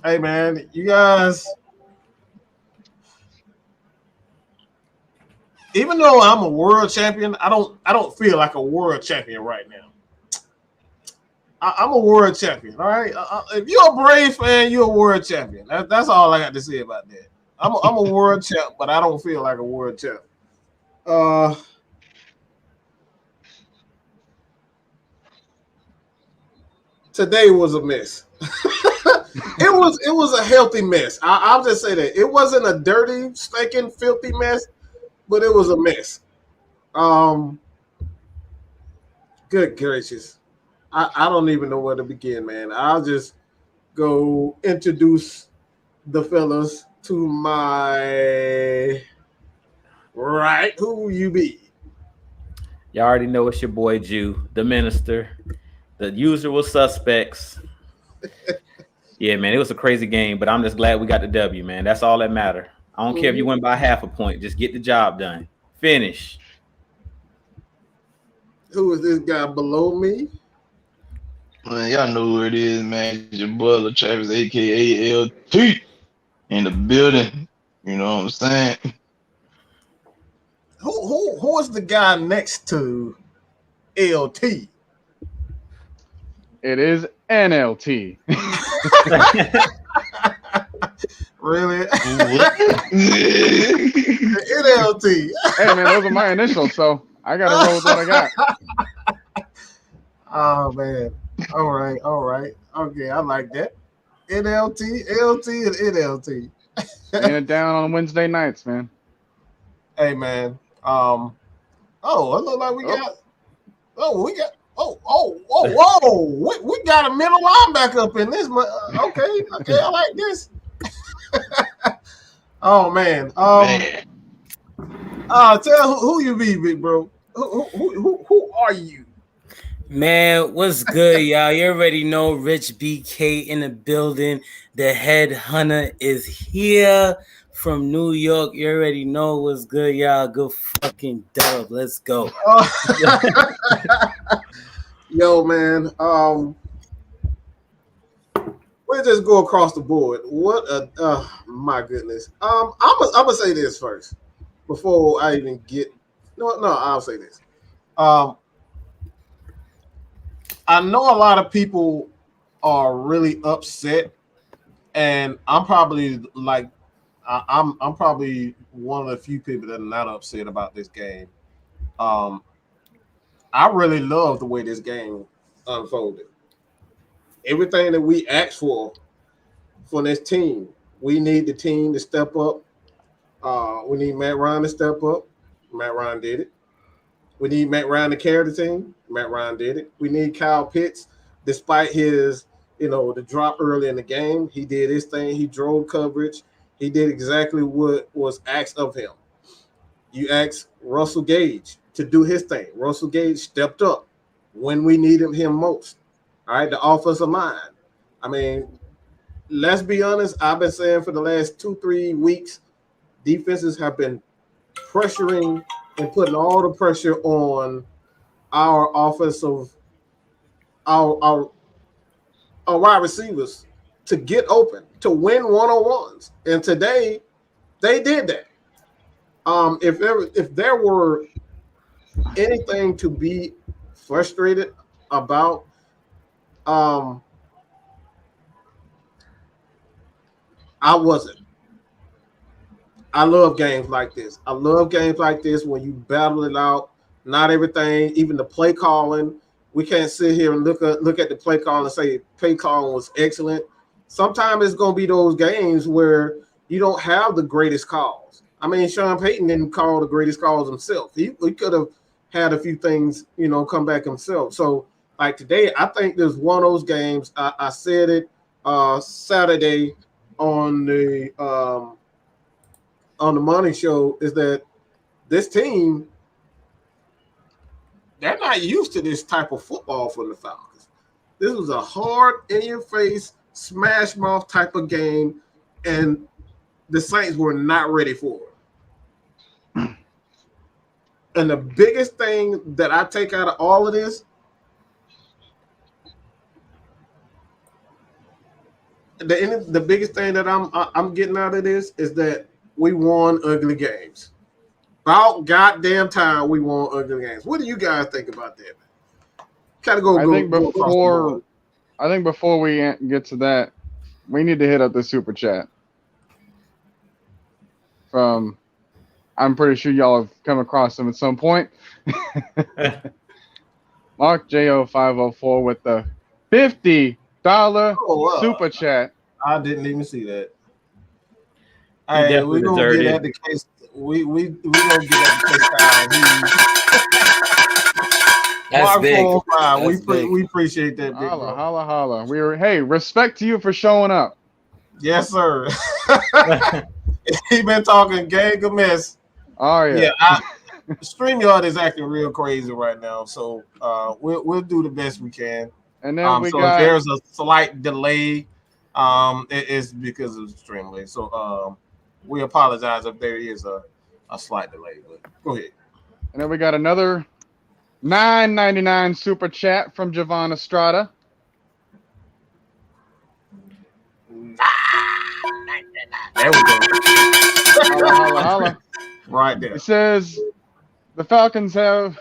Hey man, you guys. Even though I'm a world champion, I don't feel like a world champion right now. I'm a world champion. All right. If you're a Brave fan, you're a world champion. That's all I got to say about that. I'm a world champ, but I don't feel like a world champ. Uh, Today was a mess. It was a healthy mess. I'll just say that it wasn't a dirty, stinking, filthy mess, but it was a mess. Um, Good gracious, I don't even know where to begin, man. I'll just go introduce the fellas to my right. Who you be? Y'all already know it's your boy Jew, the minister, the usual suspects. Yeah, man, it was a crazy game, but I'm just glad we got the W, man. That's all that matter. I don't care if you win by half a point. Just get the job done. Finish. Who is this guy below me? Man, y'all know who it is, man. It's your brother Travis, aka LT, in the building. You know what I'm saying? Who is the guy next to LT? It is NLT. Really? What? NLT. Hey man, those are my initials, so I gotta roll with what I got. Oh man. All right. Okay, I like that. NLT, LT, and NLT. Laying it down on Wednesday nights, man. Hey man. Oh, it look like we got. Oh, we got. Whoa! We got a middle linebacker up in this. Okay, I like this. Oh man. Man. Tell who you be, big bro. Who are you? Man, what's good, y'all? You already know Rich BK in the building. The head hunter is here from New York. You already know what's good, y'all. Good fucking dub. Let's go. Yo, man. We'll just go across the board. What a my goodness. I'm gonna say this first before I even get. No, I'll say this. I know a lot of people are really upset, and I'm probably like, I'm probably one of the few people that are not upset about this game. Um, I really love the way this game unfolded. Everything that we asked for this team, we need the team to step up. We need Matt Ryan to step up. Matt Ryan did it. We need Matt Ryan to carry the team. Matt Ryan did it. We need Kyle Pitts, despite his, the drop early in the game. He did his thing. He drove coverage. He did exactly what was asked of him. You asked Russell Gage to do his thing. Russell Gage stepped up when we needed him most. All right, the offensive line. I mean, let's be honest. I've been saying for the last 2-3 weeks, defenses have been pressuring and putting all the pressure on our offensive, our wide receivers to get open, to win one-on-ones. And today, they did that. If there were anything to be frustrated about, I wasn't. I love games like this. I love games like this when you battle it out. Not everything, even the play calling. We can't sit here and look at the play call and say play calling was excellent. Sometimes it's going to be those games where you don't have the greatest calls. I mean, Sean Payton didn't call the greatest calls himself. He could have had a few things, come back himself. So, like today, I think there's one of those games. I said it Saturday on the morning show, is that this team, they're not used to this type of football from the Falcons. This was a hard, in-your-face, smash mouth type of game, and the Saints were not ready for it. And the biggest thing that I take out of all of this, the biggest thing that I'm getting out of this is that we won ugly games. About goddamn time we won ugly games. What do you guys think about that? Kind of go across the board. I think before we get to that, we need to hit up the super chat. I'm pretty sure y'all have come across them at some point. Mark JO504 with the $50 super chat. I didn't even see that. Hey, we're gonna get at the case. We gonna get at the case. That's big. We appreciate that. Big Holla. Respect to you for showing up. Yes, sir. He been talking gang of mess. Oh yeah. StreamYard is acting real crazy right now, so we'll do the best we can. And then if there's a slight delay, it's because of the stream delay. So we apologize if there is a slight delay. But go ahead. And then we got another $9.99 super chat from Javon Estrada. There we go. Holla. Right there. It says the Falcons have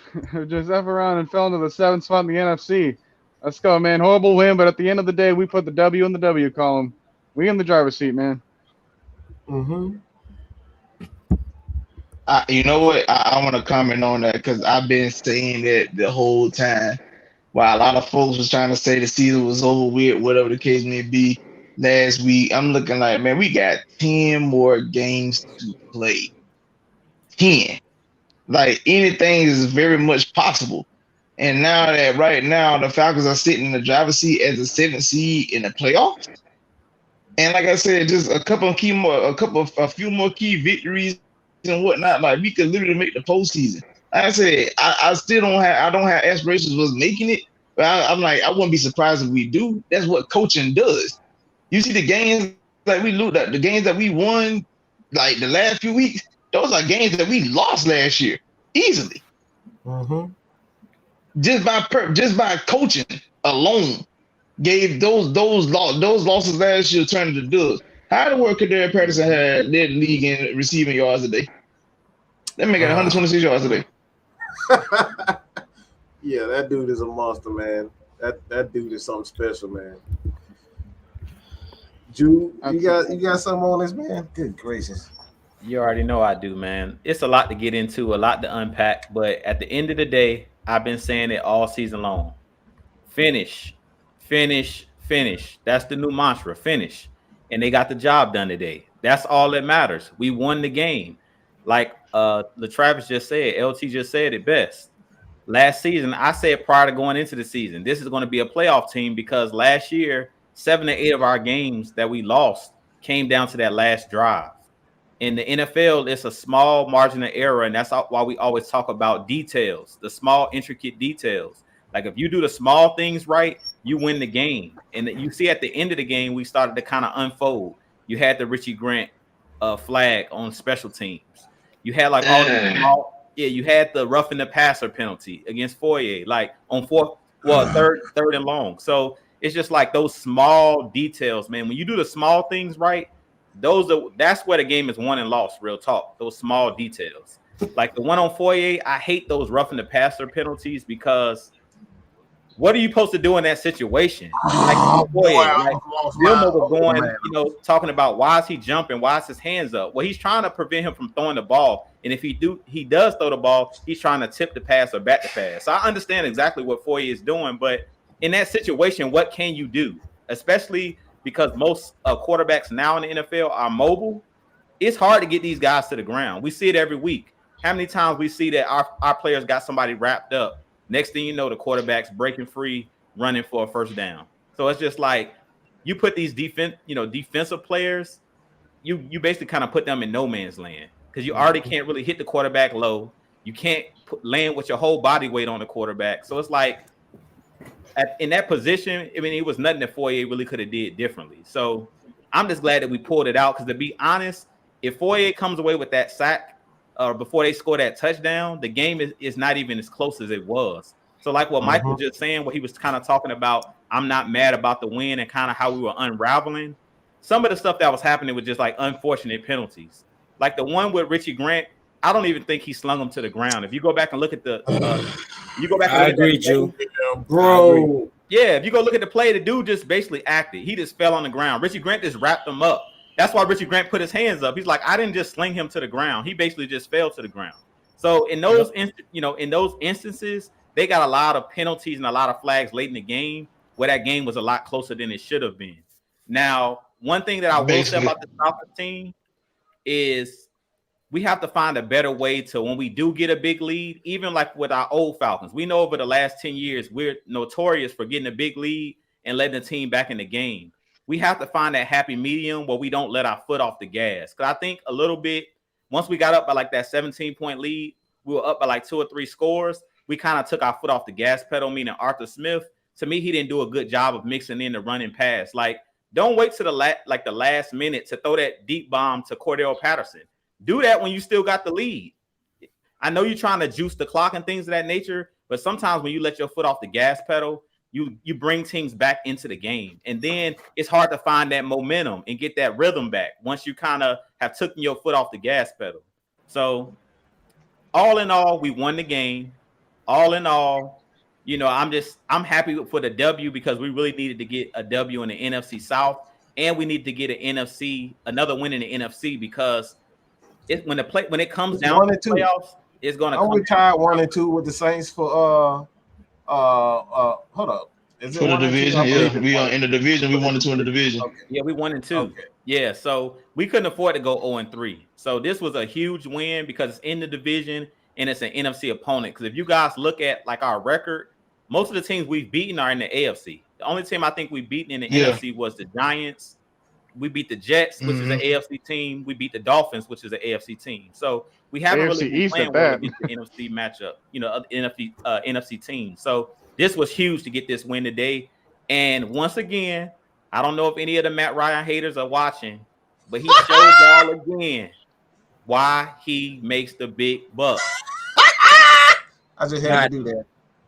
just F around and fell into the 7th spot in the NFC. Let's go, man. Horrible win, but at the end of the day, we put the W in the W column. We in the driver's seat, man. Mm-hmm. You know what? I want to comment on that because I've been saying that the whole time. While a lot of folks was trying to say the season was over with, whatever the case may be, last week, I'm looking like, man, we got 10 more games to play. 10. Like, anything is very much possible. And right now, the Falcons are sitting in the driver's seat as a 7th seed in the playoffs. And like I said, just a few more key victories and whatnot. Like, we could literally make the postseason. Like I said, I don't have aspirations of making it, but I'm like, I wouldn't be surprised if we do. That's what coaching does. You see the games like we lose, the games that we won, like the last few weeks, those are games that we lost last year easily. Mm-hmm. Just by coaching alone, gave those losses last year turned into dubs. How the world could Derek Patterson had led the league in receiving yards a day? That make it 126 yards a day. Yeah, that dude is a monster, man. That dude is something special, man. Jude, you got something on this, man? Good gracious. You already know I do, man. It's a lot to get into, a lot to unpack, but at the end of the day, I've been saying it all season long. Finish. That's the new mantra, finish. And they got the job done today. That's all that matters. We won the game. Like LaTravis just said, LT just said it best. Last season, I said prior to going into the season, this is going to be a playoff team because last year, 7 to 8 of our games that we lost came down to that last drive. In the NFL, it's a small margin of error, and that's why we always talk about details, the small, intricate details. Like if you do the small things right, you win the game. And you see at the end of the game, we started to kind of unfold. You had the Richie Grant flag on special teams. You had like all the small, you had the roughing the passer penalty against Foyer, like on third and long. So it's just like those small details, man. When you do the small things right, that's where the game is won and lost, real talk. Those small details. Like the one on Foyer, I hate those roughing the passer penalties because what are you supposed to do in that situation? Like Foyer, Vilma was going, talking about why is he jumping? Why is his hands up? Well, he's trying to prevent him from throwing the ball. And if he does throw the ball, he's trying to tip the pass or back the pass. So I understand exactly what Foyer is doing, but in that situation, what can you do? Especially because most quarterbacks now in the NFL are mobile. It's hard to get these guys to the ground. We see it every week. How many times we see that our players got somebody wrapped up? Next thing you know, the quarterback's breaking free, running for a first down. So it's just like you put these defensive players, you basically kind of put them in no man's land because you already can't really hit the quarterback low. You can't land with your whole body weight on the quarterback. So it's like in that position, I mean, it was nothing that Foyer really could have did differently. So I'm just glad that we pulled it out because to be honest, if Foyer comes away with that sack before they score that touchdown, the game is not even as close as it was. So like what Mike was just saying, what he was kind of talking about, I'm not mad about the win and kind of how we were unraveling. some of the stuff that was happening was just like unfortunate penalties. Like the one with Richie Grant, I don't even think he slung him to the ground. If you go back and look at the, I agree, Joe. Bro. Yeah, if you go look at the play, the dude just basically acted. He just fell on the ground. Richie Grant just wrapped him up. That's why Richie Grant put his hands up. He's like, I didn't just sling him to the ground. He basically just fell to the ground. So in those, in those instances, they got a lot of penalties and a lot of flags late in the game where that game was a lot closer than it should have been. Now, one thing that I will say about the Falcons team is we have to find a better way to, when we do get a big lead, even like with our old Falcons, we know over the last 10 years, we're notorious for getting a big lead and letting the team back in the game. We have to find that happy medium where we don't let our foot off the gas. Because I think a little bit, once we got up by like that 17-point lead, we were up by like 2 or 3 scores. We kind of took our foot off the gas pedal, meaning Arthur Smith. To me, he didn't do a good job of mixing in the running pass. Like, don't wait to the last minute to throw that deep bomb to Cordell Patterson. Do that when you still got the lead. I know you're trying to juice the clock and things of that nature, but sometimes when you let your foot off the gas pedal, you bring teams back into the game. And then it's hard to find that momentum and get that rhythm back once you kind of have taken your foot off the gas pedal. So all in all, we won the game. All in all, I'm happy for the W because we really needed to get a W in the NFC South, and we need to get another win in the NFC because when it comes down to the playoffs, it's going to come. We tied 1-2 with the Saints for hold up. Is it for the division? Yeah, we are in the division. We 1-2 in the division. Okay. Yeah, we 1-2. Okay. Yeah, so we couldn't afford to go 0-3. So this was a huge win because it's in the division and it's an NFC opponent. Because if you guys look at like our record, most of the teams we've beaten are in the AFC. The only team I think we've beaten in the NFC was the Giants. We beat the Jets, which is an AFC team. We beat the Dolphins, which is an AFC team. So we haven't really been playing well against the NFC matchup, NFC team. So this was huge to get this win today. And once again, I don't know if any of the Matt Ryan haters are watching, but he showed y'all again why he makes the big bucks. I just had to do that.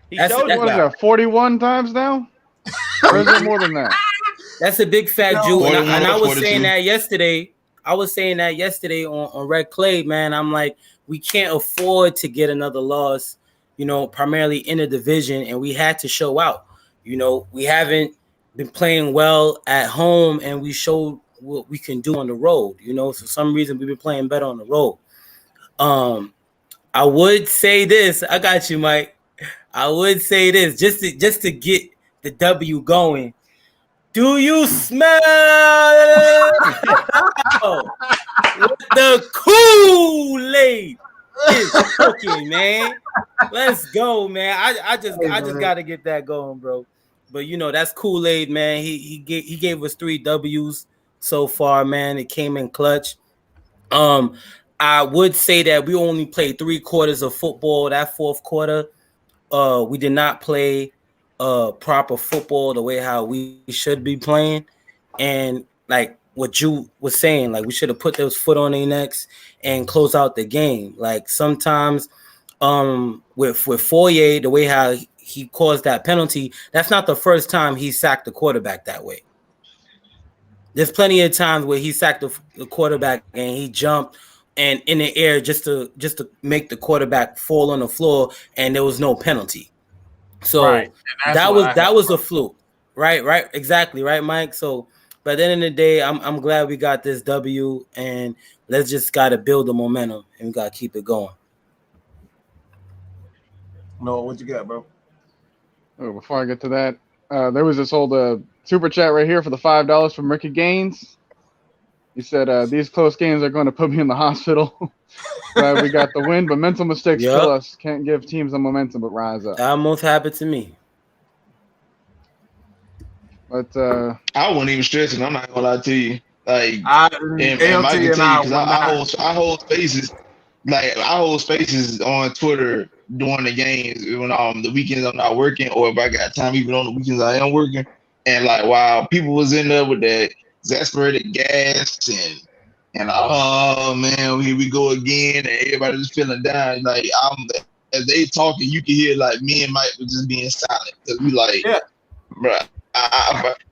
He showed you. What is that, 41 times now? Or is it more than that? That's a big fat Jew. And I was saying that yesterday. I was saying that yesterday on Red Clay, man. I'm like, we can't afford to get another loss, primarily in the division, and we had to show out. We haven't been playing well at home, and we showed what we can do on the road. For some reason, we've been playing better on the road. I would say this. I got you, Mike. I would say this just to get the W going. Do you smell what the Kool-Aid is cooking, man? Let's go, man. I just gotta get that going, bro. But that's Kool-Aid, man. He gave us 3 W's so far, man. It came in clutch. I would say that we only played 3 quarters of football. That 4th quarter, we did not play proper football the way how we should be playing. And like what you was saying, like we should have put those foot on their necks and close out the game. Like sometimes with Foyer, the way how he caused that penalty, that's not the first time he sacked the quarterback that way. There's plenty of times where he sacked the quarterback and he jumped and in the air just to make the quarterback fall on the floor, and there was no penalty. So that was a fluke, right, exactly, right, Mike. So, but at the end of the day, I'm glad we got this W, and let's just gotta build the momentum and we gotta keep it going. No, what you got, bro? Oh, before I get to that, there was this old super chat right here for the $5 from Ricky Gaines. He said, these close games are going to put me in the hospital. Glad we got the win, but mental mistakes kill us. Can't give teams the momentum, but rise up. That almost happened to me. But I wasn't even stressing. I'm not going to lie to you. Like, and Mike can tell you, because I hold spaces. Like, I hold spaces on Twitter during the games when the weekends I'm not working, or if I got time, even on the weekends I am working. And like, while people was in there with that exasperated gas and oh man, here we go again, and everybody just feeling down. Like as they talking, you can hear like me and Mike was just being silent because we like, bro.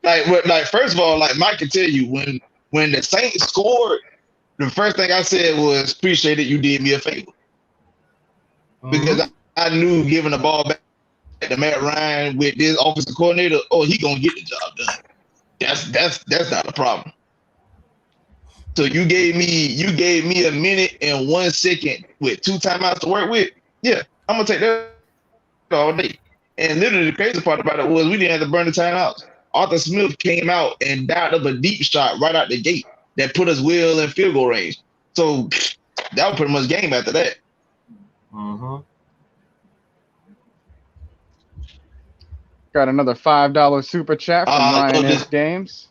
Like first of all, like Mike can tell you when when the Saints scored, the first thing I said was, appreciate it, you did me a favor. Because I knew giving the ball back to Matt Ryan with this offensive coordinator, he gonna get the job done. That's not a problem. So you gave me a minute and 1 second with 2 timeouts to work with. Yeah, I'm gonna take that all day. And literally the crazy part about it was we didn't have to burn the timeouts. Arthur Smith came out and dialed up a deep shot right out the gate that put us well in field goal range. So that was pretty much game after that. Got another $5 super chat from Ryan S. Games.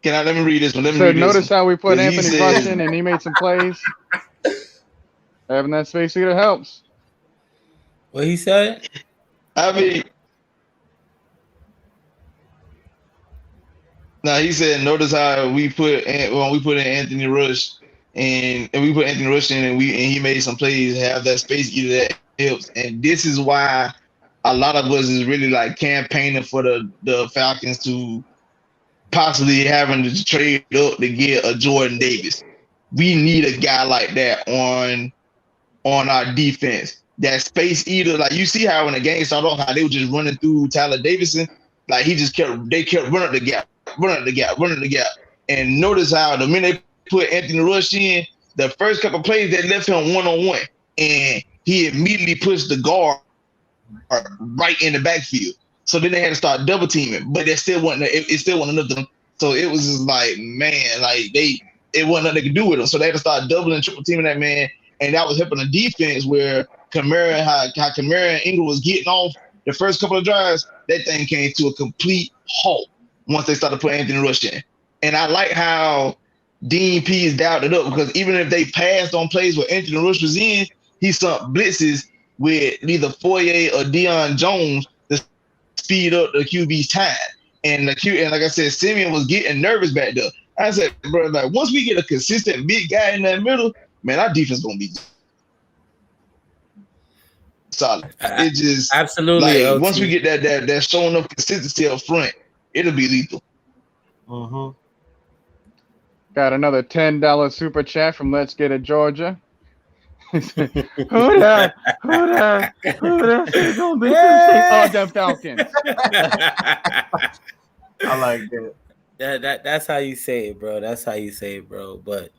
Let me read this one. Notice how we put Anthony Rush in and he made some plays. Having that space either helps. What he said? He said, notice how we put in Anthony Rush and we put Anthony Rush in and he made some plays, have that space either that helps. And this is why a lot of us is really like campaigning for the Falcons to possibly having to trade up to get a Jordan Davis. We need a guy like that on our defense. That space eater, like you see how when the game started off, how they were just running through Tyler Davidson, like they kept running the gap. And notice how the minute they put Anthony Rush in, the first couple of plays they left him one-on-one, and he immediately pushed the guard right in the backfield. So then they had to start double teaming, but it still wasn't enough. So it was just like, man, like it wasn't nothing they could do with him. So they had to start doubling, triple teaming that man, and that was helping the defense where Kamara, how Kamara and Ingram was getting off the first couple of drives, that thing came to a complete halt once they started putting Anthony Rush in. And I like how Dean P has dialed it up, because even if they passed on plays where Anthony Rush was in, he sent blitzes with either Foye or Deion Jones to speed up the QB's time. And like I said, Simeon was getting nervous back there. I said, bro, like once we get a consistent big guy in that middle, man, our defense gonna be solid. It just absolutely like once we get that showing up consistency up front, it'll be lethal. Got another $10 super chat from Let's Get It Georgia. Who that gonna be the Falcons? I like that. That's how you say it, bro. That's how you say it, bro. But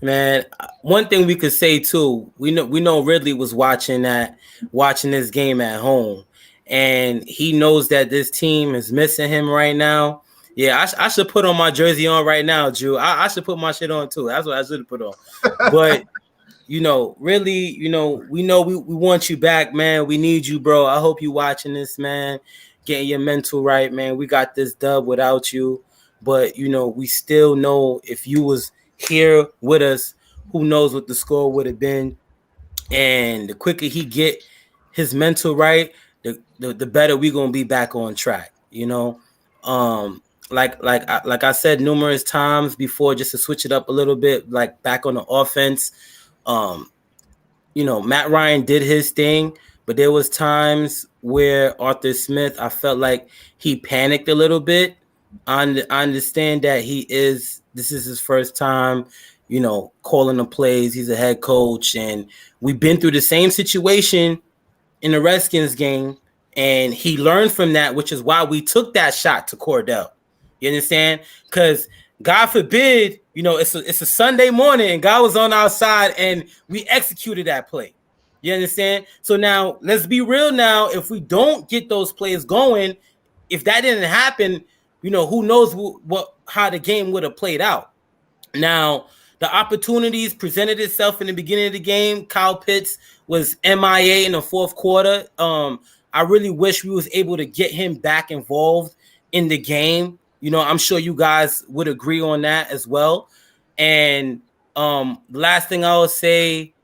man, one thing we could say too, we know Ridley was watching this game at home, and he knows that this team is missing him right now. Yeah, I should put on my jersey on right now, Drew. I should put my shit on too. That's what I should have put on. But really, we want you back, man. We need you, bro. I hope you watching this, man. Getting your mental right, man. We got this dub without you. But, we still know if you was here with us, who knows what the score would have been. And the quicker he get his mental right, the better we going to be back on track, Like I said numerous times before, just to switch it up a little bit, like back on the offense, Matt Ryan did his thing, but there was times where Arthur Smith, I felt like he panicked a little bit. I understand that this is his first time, calling the plays. He's a head coach, and we've been through the same situation in the Redskins game, and he learned from that, which is why we took that shot to Cordell. You understand? Because God forbid, it's a Sunday morning and God was on our side and we executed that play. You understand? So now let's be real now. If we don't get those plays going, if that didn't happen, who knows how the game would have played out. Now, the opportunities presented itself in the beginning of the game. Kyle Pitts was MIA in the fourth quarter. I really wish we was able to get him back involved in the game. I'm sure you guys would agree on that as well. And the last thing I would say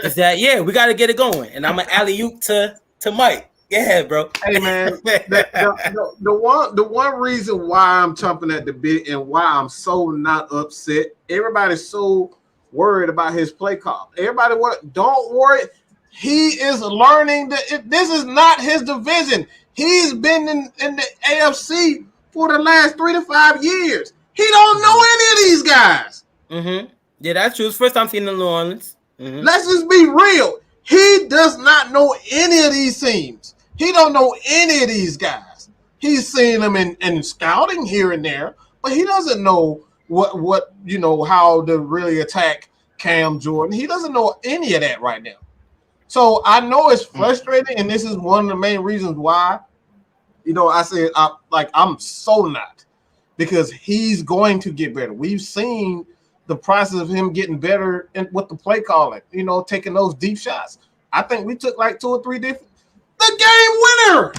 is that, we got to get it going. And I'm an alley-oop to Mike. Yeah, bro. Hey, man, the one reason why I'm chomping at the bit and why I'm so not upset, everybody's so worried about his play call. Everybody, don't worry. He is learning that this is not his division. He's been in the AFC for the last 3 to 5 years. He don't know any of these guys. Mm-hmm. Yeah, that's true. It's first time seeing in New Orleans. Mm-hmm. Let's just be real. He does not know any of these teams. He don't know any of these guys. He's seen them in scouting here and there, but he doesn't know what how to really attack Cam Jordan. He doesn't know any of that right now. So I know it's frustrating, and this is one of the main reasons why. I said I'm so not, because he's going to get better. We've seen the process of him getting better with the play calling, taking those deep shots. I think we took like 2 or 3 different. The game winner!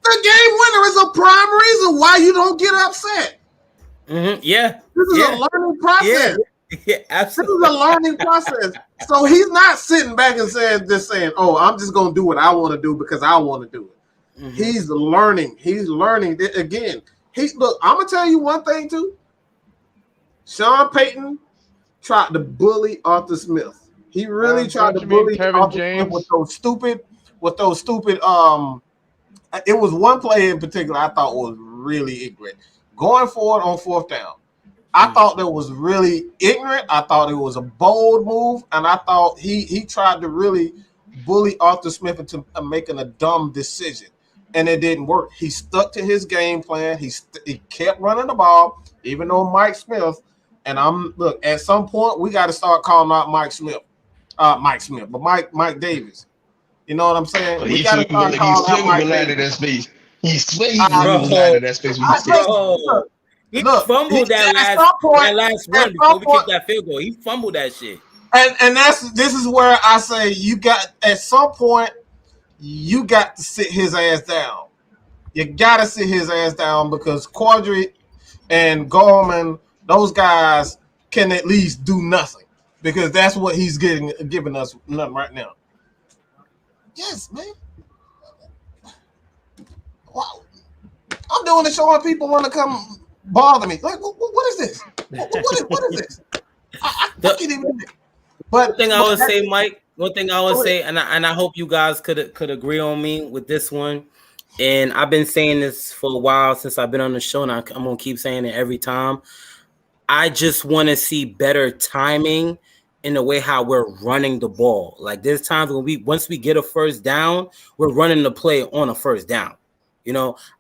The game winner is a prime reason why you don't get upset. Mm-hmm. Yeah. This is a learning process. Yeah, absolutely. This is a learning process. So he's not sitting back and saying, oh, I'm just going to do what I want to do because I want to do it. Mm-hmm. He's learning. He's learning. Again, look, I'm going to tell you one thing too. Sean Payton tried to bully Arthur Smith. He really tried to bully Arthur Smith with those stupid. It was one play in particular I thought was really ignorant. Going forward on 4th down, I thought that was really ignorant. I thought it was a bold move, and I thought he tried to really bully Arthur Smith into making a dumb decision, and it didn't work. He stuck to his game plan. He kept running the ball, even though Mike Smith. And at some point we got to start calling out Mike Davis. You know what I'm saying? We got to start calling out Mike Davis. That space. He's swinging out of that space. He fumbled that last run before we kicked that field goal. He fumbled that shit. And this is where I say at some point you got to sit his ass down. You got to sit his ass down, because Quadri and Gorman, those guys can at least do nothing, because that's what he's giving us nothing right now. Yes, man. Wow. I'm doing the show and people want to come bother me. Like, what is this? What is this? I can't even do it. But one thing I would say, Mike, and I hope you guys could agree on me with this one. And I've been saying this for a while since I've been on the show, and I'm going to keep saying it every time. I just want to see better timing in the way how we're running the ball. Like, there's times when once we get a first down, we're running the play on a first down.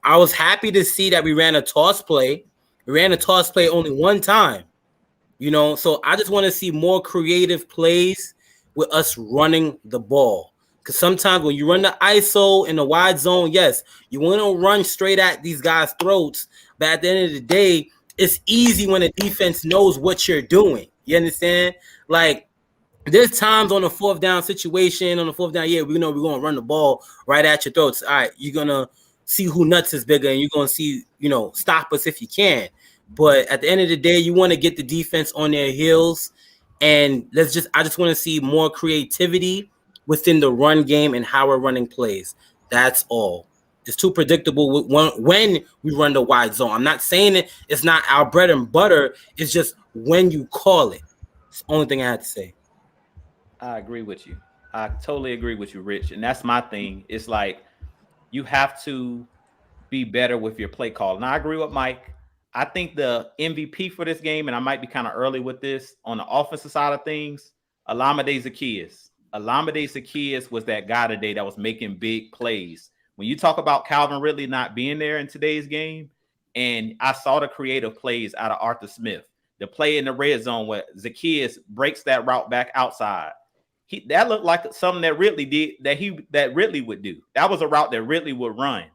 I was happy to see that we ran a toss play. We ran a toss play only one time. So I just want to see more creative plays with us running the ball. Because sometimes when you run the ISO in the wide zone, yes, you want to run straight at these guys' throats. But at the end of the day, it's easy when the defense knows what you're doing. You understand? Like, there's times on the 4th down situation, we know we're going to run the ball right at your throats. All right, you're going to see who nuts is bigger, and you're going to see, stop us if you can. But at the end of the day, you want to get the defense on their heels. And I just want to see more creativity within the run game and how we're running plays. That's all. It's too predictable when we run the wide zone. I'm not saying it's not our bread and butter. It's just when you call it. It's the only thing I had to say. I agree with you. I totally agree with you, Rich. And that's my thing. It's like, you have to be better with your play call. And I agree with Mike. I think the MVP for this game, and I might be kind of early with this, on the offensive side of things, Olamide Zaccheaus. Olamide Zaccheaus was that guy today that was making big plays. When you talk about Calvin Ridley not being there in today's game, and I saw the creative plays out of Arthur Smith, the play in the red zone where Zaccheaus breaks that route back outside. That looked like something that Ridley did, that Ridley would do. That was a route that Ridley would run.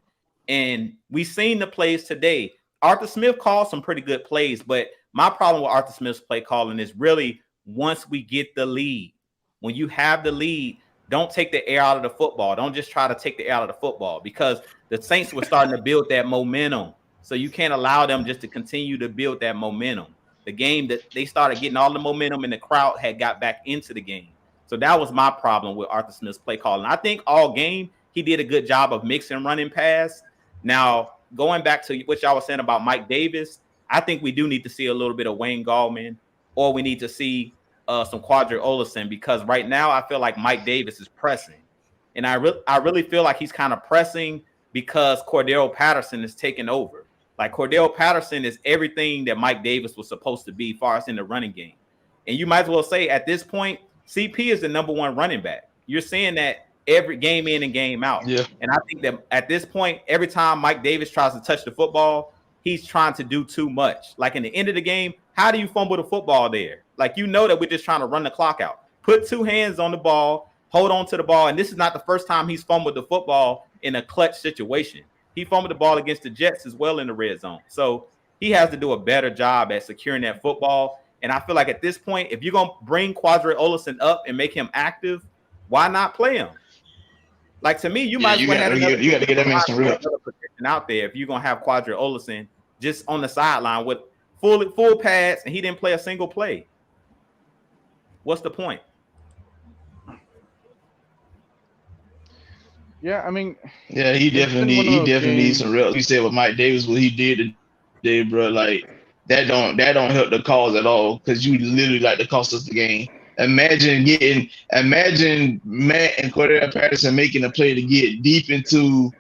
And we seen the plays today. Arthur Smith called some pretty good plays, but my problem with Arthur Smith's play calling is really once we get the lead. When you have the lead, don't take the air out of the football. Don't just try to take the air out of the football, because the Saints were starting to build that momentum. So you can't allow them just to continue to build that momentum. The game that they started getting all the momentum and the crowd had got back into the game. So that was my problem with Arthur Smith's play calling. I think all game he did a good job of mixing running pass. Now, going back to what y'all was saying about Mike Davis, I think we do need to see a little bit of Wayne Gallman, or we need to see some Quadri Olesen, because right now I feel like Mike Davis is pressing. And I really feel like he's kind of pressing because Cordero Patterson is taking over. Like Cordell Patterson is everything that Mike Davis was supposed to be, far as in the running game. And you might as well say at this point, CP is the number one running back. You're seeing that every game in and game out. Yeah. And I think that at this point, every time Mike Davis tries to touch the football, he's trying to do too much. Like in the end of the game, how do you fumble the football there? Like, you know that we're just trying to run the clock out. Put two hands on the ball, hold on to the ball. And this is not the first time he's fumbled the football in a clutch situation. He fumbled the ball against the Jets as well in the red zone. So he has to do a better job at securing that football. And I feel like at this point, if you're going to bring Quadre Olison up and make him active, why not play him? Like, to me, you might as well have you got to get that man some reps out there if you're going to have Quadre Olison just on the sideline with full pads, and he didn't play a single play. What's the point? Yeah, I mean, yeah, he definitely needs some reps. He said with Mike Davis, what he did today, bro, like that don't help the cause at all, because you literally like to cost us the game. Imagine Matt and Cordell Patterson making a play to get deep into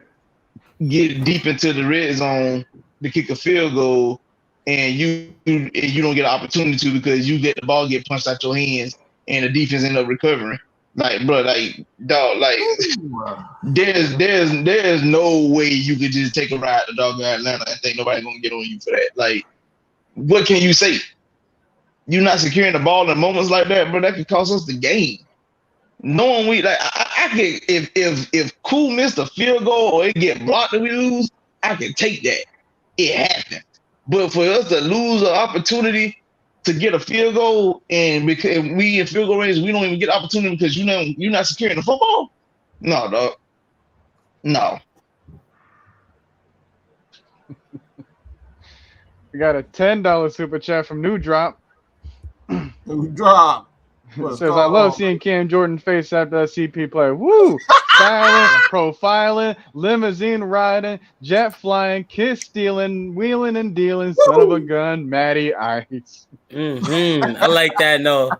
the red zone to kick a field goal, and you don't get an opportunity to, because you let the ball get punched out your hands and the defense end up recovering. Like, bro, like, dog, like, there's no way you could just take a ride to dog Atlanta and think nobody's gonna get on you for that. Like, what can you say? You're not securing the ball in moments like that, bro. That could cost us the game. Knowing we like, I could, if Cool missed a field goal or it get blocked and we lose, I can take that. It happened. But for us to lose an opportunity to get a field goal, and because we in field goal range, we don't even get opportunity because you're not securing the football. No, dog. No. We got a $10 super chat from New Drop. New Drop. It says, I love seeing Cam Jordan face after that CP play. Woo! Styling, profiling, limousine riding, jet flying, kiss stealing, wheeling and dealing, son of a gun, Matty Ice. I like that, Noah.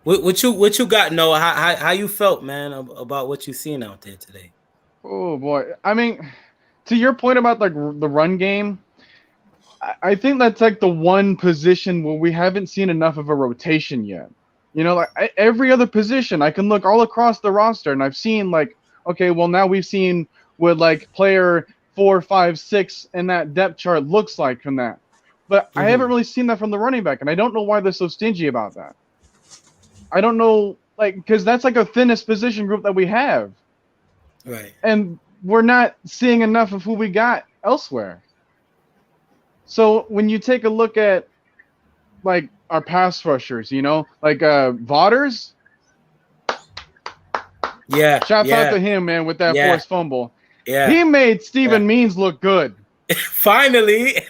What you got, Noah? How you felt, man, about what you seen out there today? Oh boy. I mean, to your point about like the run game, I think that's like the one position where we haven't seen enough of a rotation yet. You know, like every other position, I can look all across the roster and I've seen like, okay, well now we've seen what like player 4, 5, 6 in that depth chart looks like from that. But I haven't really seen that from the running back, and I don't know why they're so stingy about that. I don't know, like, because that's like a thinnest position group that we have. Right. And we're not seeing enough of who we got elsewhere. So when you take a look at like our pass rushers, you know, like Vaughters. Yeah. Shouts out to him, man, with that forced fumble. Yeah. He made Steven Means look good. Finally.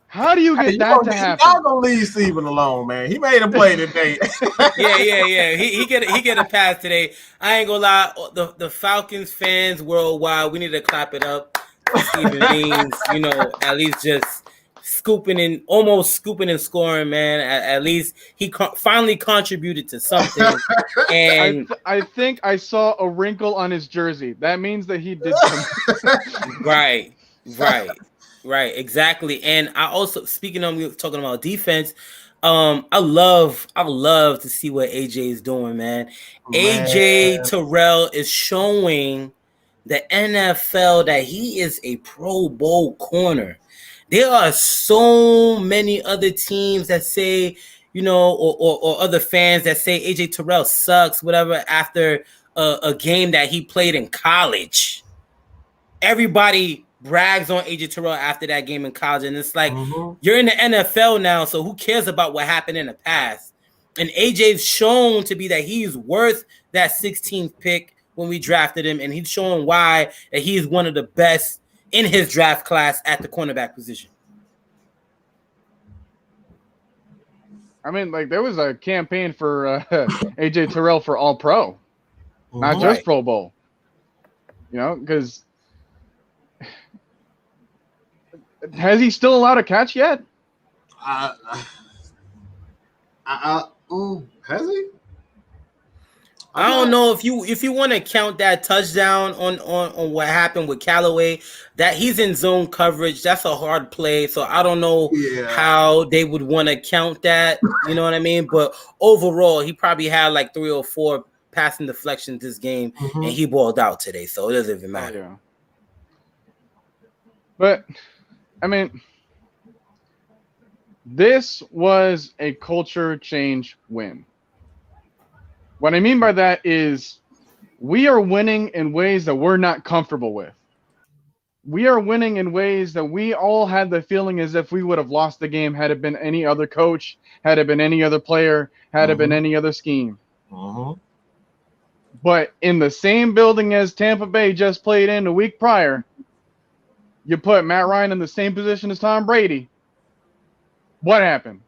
How do you get that to happen? Y'all gonna leave Steven alone, man. He made a play today. Yeah. He get a pass today. I ain't gonna lie. The Falcons fans worldwide, we need to clap it up. Steven Means, you know, at least just almost scooping and scoring, man. At least he finally contributed to something. And I think I saw a wrinkle on his jersey. That means that he did something. Right, exactly. And I also, speaking of, we were talking about defense. I love to see what AJ is doing, man. AJ Terrell is showing the NFL that he is a Pro Bowl corner. There are so many other teams that say, you know, or other fans that say AJ Terrell sucks, whatever, after a game that he played in college. Everybody brags on AJ Terrell after that game in college, and it's like, you're in the NFL now, so who cares about what happened in the past? And AJ's shown to be that he's worth that 16th pick when we drafted him, and he's showing why that he's one of the best in his draft class at the cornerback position. I mean, like, there was a campaign for AJ Terrell for All Pro, not just Pro Bowl. You know, because has he still allowed a catch yet? Has he? I don't know if you want to count that touchdown on what happened with Callaway, that he's in zone coverage. That's a hard play. So I don't know how they would want to count that. You know what I mean? But overall, he probably had like 3 or 4 passing deflections this game, and he balled out today. So it doesn't even matter. Yeah. But I mean, this was a culture change win. What I mean by that is we are winning in ways that we're not comfortable with. We are winning in ways that we all had the feeling as if we would have lost the game had it been any other coach, had it been any other player, had it been any other scheme. But in the same building as Tampa Bay just played in a week prior, you put Matt Ryan in the same position as Tom Brady. What happened?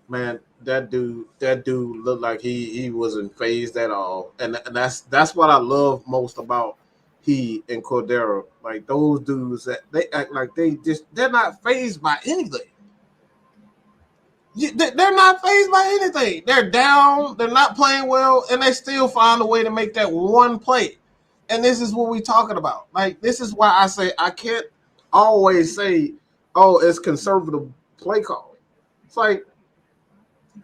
Man, that dude looked like he wasn't phased at all, and that's what I love most about he and Cordero. Like those dudes that they act like they're not phased by anything. They're not phased by anything. They're down. They're not playing well, and they still find a way to make that one play. And this is what we're talking about. Like this is why I say I can't always say, "Oh, it's conservative play call." It's like,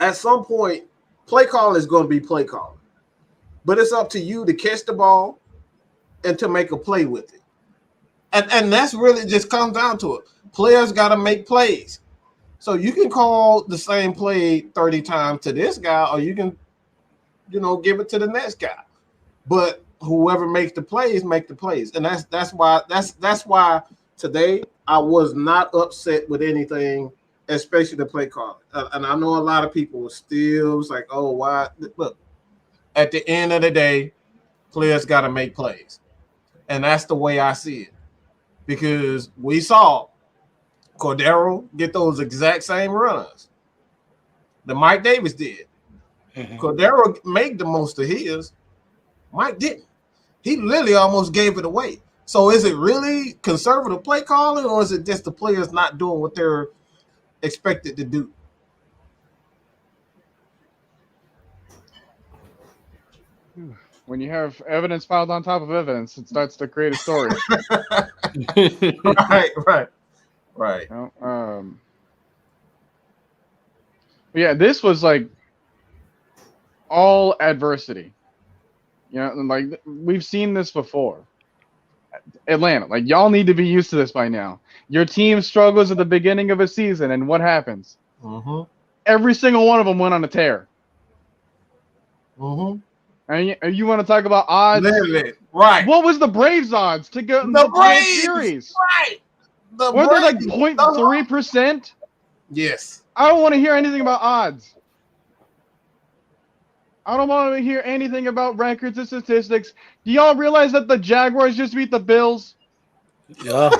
at some point, play call is going to be play call. But it's up to you to catch the ball and to make a play with it. And that's really just comes down to it. Players got to make plays. So you can call the same play 30 times to this guy, or you can, give it to the next guy. But whoever makes the plays, make the plays. And that's why today I was not upset with anything, especially the play call. And I know a lot of people were still like, oh, why? Look, at the end of the day, players got to make plays. And that's the way I see it. Because we saw Cordero get those exact same runs that Mike Davis did. Cordero made the most of his. Mike didn't. He literally almost gave it away. So is it really conservative play calling, or is it just the players not doing what they're expected to do? When you have evidence piled on top of evidence, it starts to create a story. Right. Yeah, this was like all adversity. Like we've seen this before. Atlanta, like y'all need to be used to this by now. Your team struggles at the beginning of a season, and what happens? Every single one of them went on a tear. And you want to talk about odds? Right. What was the Braves' odds to go in the World Series? Right. Weren't they like 0.3%? Yes. I don't want to hear anything about odds. I don't want to hear anything about records and statistics. Do y'all realize that the Jaguars just beat the Bills? Yeah.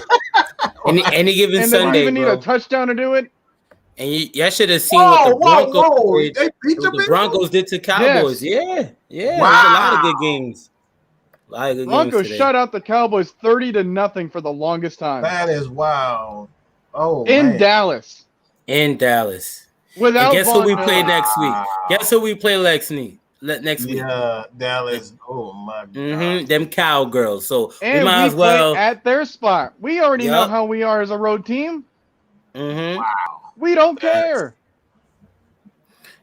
Any given and Sunday, they didn't even need a touchdown to do it. And y'all should have seen what the Broncos did. The Broncos did to Cowboys. Yes. Yeah. Wow. There's a lot of good games. Broncos shut out the Cowboys 30-0 for the longest time. That is wild. Oh, in Dallas. Without guess who we play next week? Guess who we play next week? Yeah, Dallas. Oh my God. Them Cowgirls. So and we might as well play at their spot. We already know how we are as a road team. Wow. We don't care.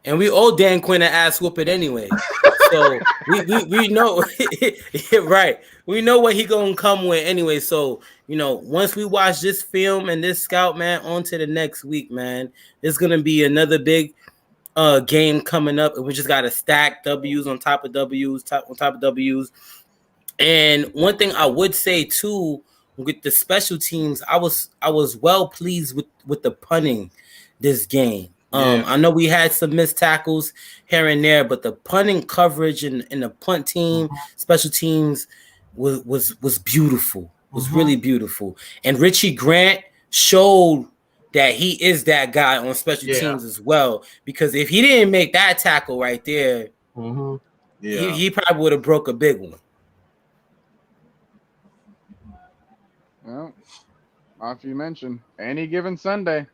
And we owe Dan Quinn an ass whooping anyway. So we know right. We know what he gonna come with anyway. So once we watch this film and this scout, man, on to the next week, man. There's gonna be another big game coming up, and we just gotta stack W's on top of W's, on top of W's. And one thing I would say too, with the special teams, I was well pleased with the punting this game. I know we had some missed tackles here and there, but the punting coverage in the punt team, special teams was beautiful. Was really beautiful. And Richie Grant showed that he is that guy on special teams as well. Because if he didn't make that tackle right there, he probably would have broke a big one. Well, after you mentioned any given Sunday,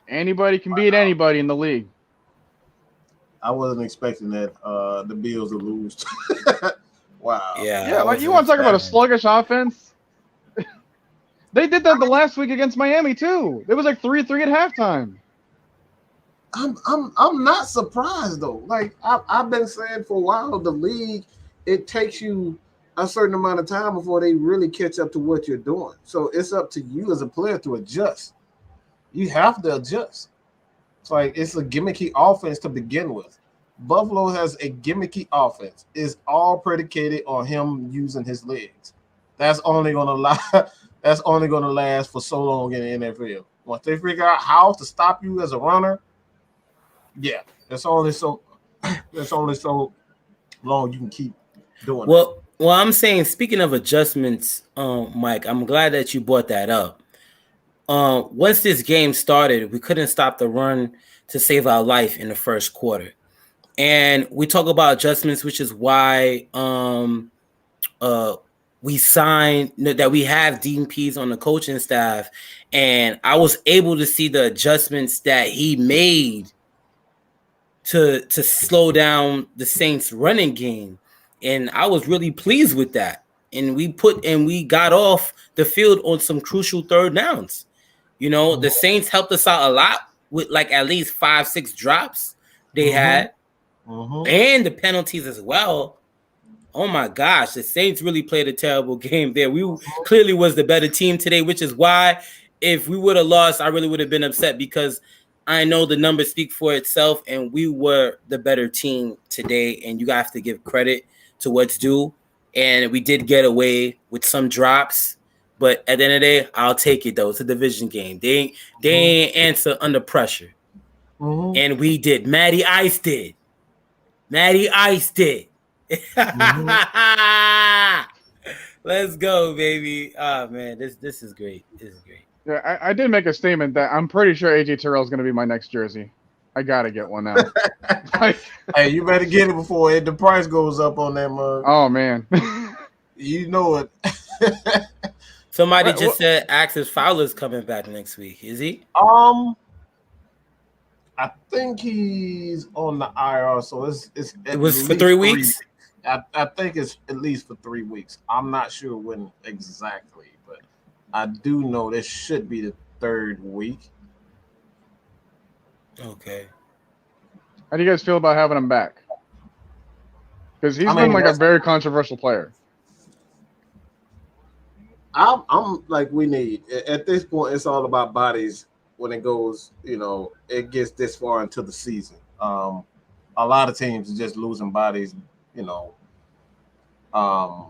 anybody can beat anybody in the league. I wasn't expecting that the Bills would lose. Wow. Yeah, like you want to talk about a sluggish offense? They did that the last week against Miami too. It was like 3-3 at halftime. I'm not surprised though. Like I've been saying for a while, the league, it takes you a certain amount of time before they really catch up to what you're doing. So it's up to you as a player to adjust. You have to adjust. It's like it's a gimmicky offense to begin with. Buffalo has a gimmicky offense. It's all predicated on him using his legs. That's only gonna last for so long in the NFL. Once they figure out how to stop you as a runner, yeah, that's only so long you can keep doing it. Well, I'm saying, speaking of adjustments, Mike, I'm glad that you brought that up. Once this game started, we couldn't stop the run to save our life in the first quarter. And we talk about adjustments, which is why we signed that we have Dean Pease on the coaching staff. And I was able to see the adjustments that he made to slow down the Saints running game. And I was really pleased with that. And we got off the field on some crucial third downs. You know, the Saints helped us out a lot with like at least 5-6 drops they had. And the penalties as well. Oh my gosh, the Saints really played a terrible game there. We clearly was the better team today, which is why if we would have lost, I really would have been upset because I know the numbers speak for itself and we were the better team today, and you have to give credit to what's due. And we did get away with some drops, but at the end of the day, I'll take it though. It's a division game. They ain't answer under pressure. And we did. Matty Ice did. Let's go, baby. Oh man, this is great. This is great. Yeah, I did make a statement that I'm pretty sure AJ Terrell is going to be my next jersey. I gotta get one now. Hey, you better get it before the price goes up on that mug. Oh man, you know it. Somebody just said Axel Fowler's coming back next week. Is he? I think he's on the IR, so it was for 3 weeks. I think it's at least for 3 weeks. I'm not sure when exactly, but I do know this should be the 3rd week. Okay. How do you guys feel about having him back? Because he's been like a very controversial player. I'm like, we need at this point. It's all about bodies. When it goes, it gets this far into the season. A lot of teams are just losing bodies, I'm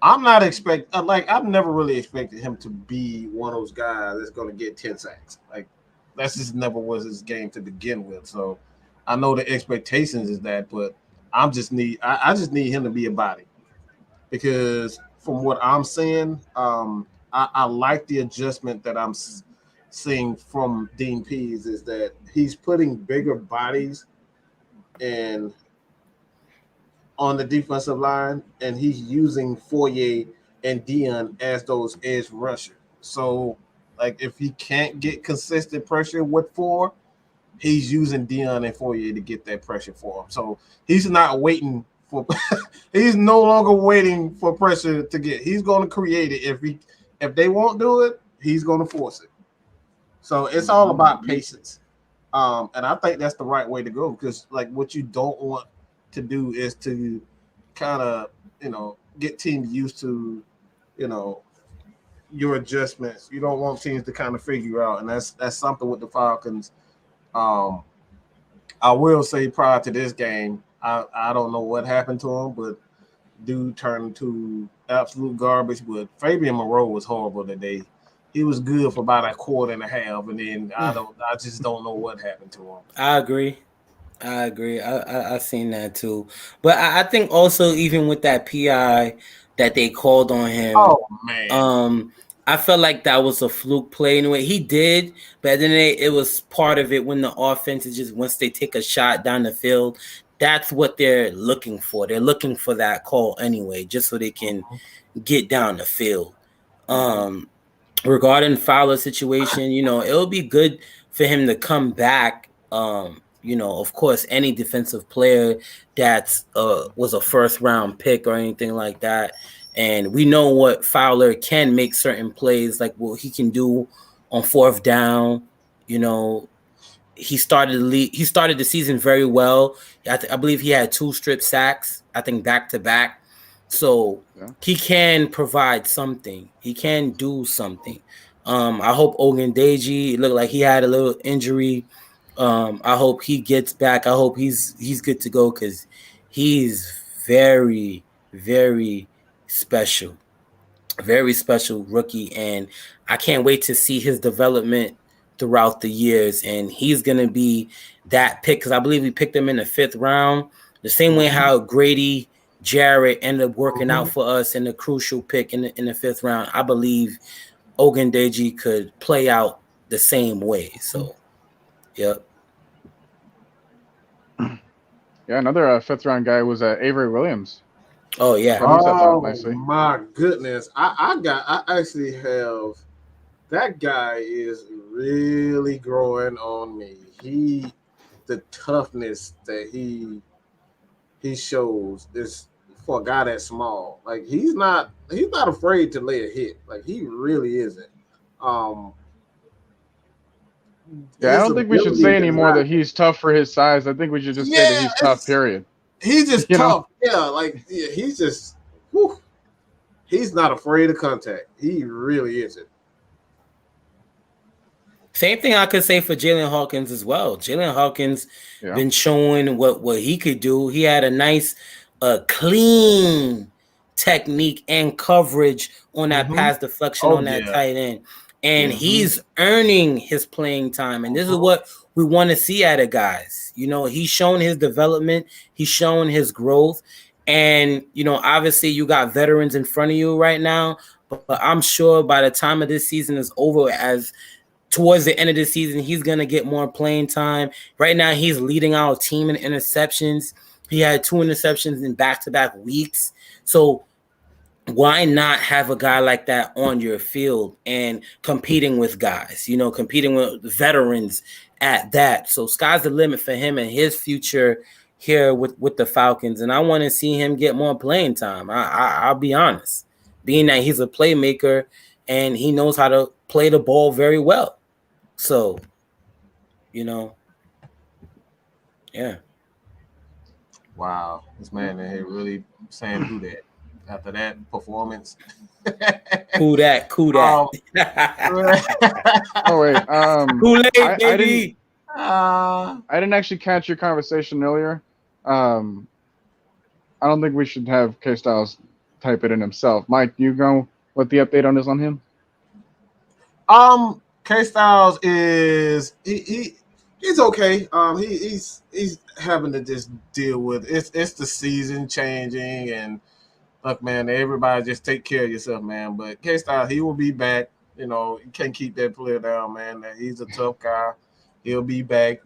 not I've never really expected him to be one of those guys that's going to get 10 sacks. Like, that's just never was his game to begin with. So I know the expectations is that, but I just need him to be a body, because from what I'm seeing, I like the adjustment that I'm seeing from Dean Pease is that he's putting bigger bodies on the defensive line, and he's using Foyer and Dion as those edge rushers. So, like, if he can't get consistent pressure with 4, he's using Dion and Foyer to get that pressure for him. So he's not waiting for he's no longer waiting for pressure to get. He's going to create it. If they won't do it, he's going to force it. So it's all about patience. And I think that's the right way to go, because like what you don't want to do is to kind of, get teams used to, your adjustments. You don't want teams to kind of figure out. And that's something with the Falcons. I will say prior to this game, I don't know what happened to him, but dude turned into absolute garbage. But Fabian Moreau was horrible today. He was good for about a quarter and a half, and then I just don't know what happened to him. I agree. I seen that too. But I think also, even with that PI that they called on him, oh man, I felt like that was a fluke play anyway. He did, but then it was part of it when the offense is just, once they take a shot down the field, that's what they're looking for. They're looking for that call anyway, just so they can get down the field. Regarding Fowler's situation, it'll be good for him to come back of course, any defensive player that was a first round pick or anything like that. And we know what Fowler can make certain plays, like what he can do on fourth down. He started the season very well. I believe he had 2 strip sacks, I think back to back. So he can provide something. He can do something. I hope Ogundeji, it looked like he had a little injury. I hope he gets back. I hope he's good to go because he's very, very special. Very special rookie. And I can't wait to see his development throughout the years. And he's going to be that pick because I believe we picked him in the 5th round. The same way how Grady Jarrett ended up working out for us in the crucial pick in the 5th round. I believe Ogundeji could play out the same way. So, yep. Yeah, another 5th round guy was Avery Williams. Oh yeah. Oh my goodness! I actually have that guy is really growing on me. The toughness that he shows is for a guy that's small. Like he's not afraid to lay a hit. Like he really isn't. Yeah, I don't think we should say anymore that he's tough for his size. I think we should just say that he's tough, period. He's just tough. Yeah, he's just he's not afraid of contact. He really isn't. Same thing I could say for Jalen Hawkins as well. Jalen Hawkins been showing what he could do. He had a nice clean technique and coverage on that pass deflection on that tight end. And he's earning his playing time. And this is what we want to see out of guys. He's shown his development. He's shown his growth. And, obviously you got veterans in front of you right now. But I'm sure by the time of this season is over, as towards the end of the season, he's going to get more playing time. Right now, he's leading our team in interceptions. He had 2 interceptions in back-to-back weeks. So why not have a guy like that on your field and competing with guys, competing with veterans at that? So sky's the limit for him and his future here with the Falcons. And I want to see him get more playing time. I'll be honest, being that he's a playmaker and he knows how to play the ball very well. So, yeah. Wow, this man in here really saying who that after that performance. Who that? Oh wait, Kool-Aid, baby. I didn't actually catch your conversation earlier. I don't think we should have K-Styles type it in himself. Mike, you go. What the update on him? K-Styles is he's okay. He's having to just deal with it's the season changing, and look, man, everybody just take care of yourself, man. But K-Styles, he will be back. You can't keep that player down, man. He's a tough guy. He'll be back,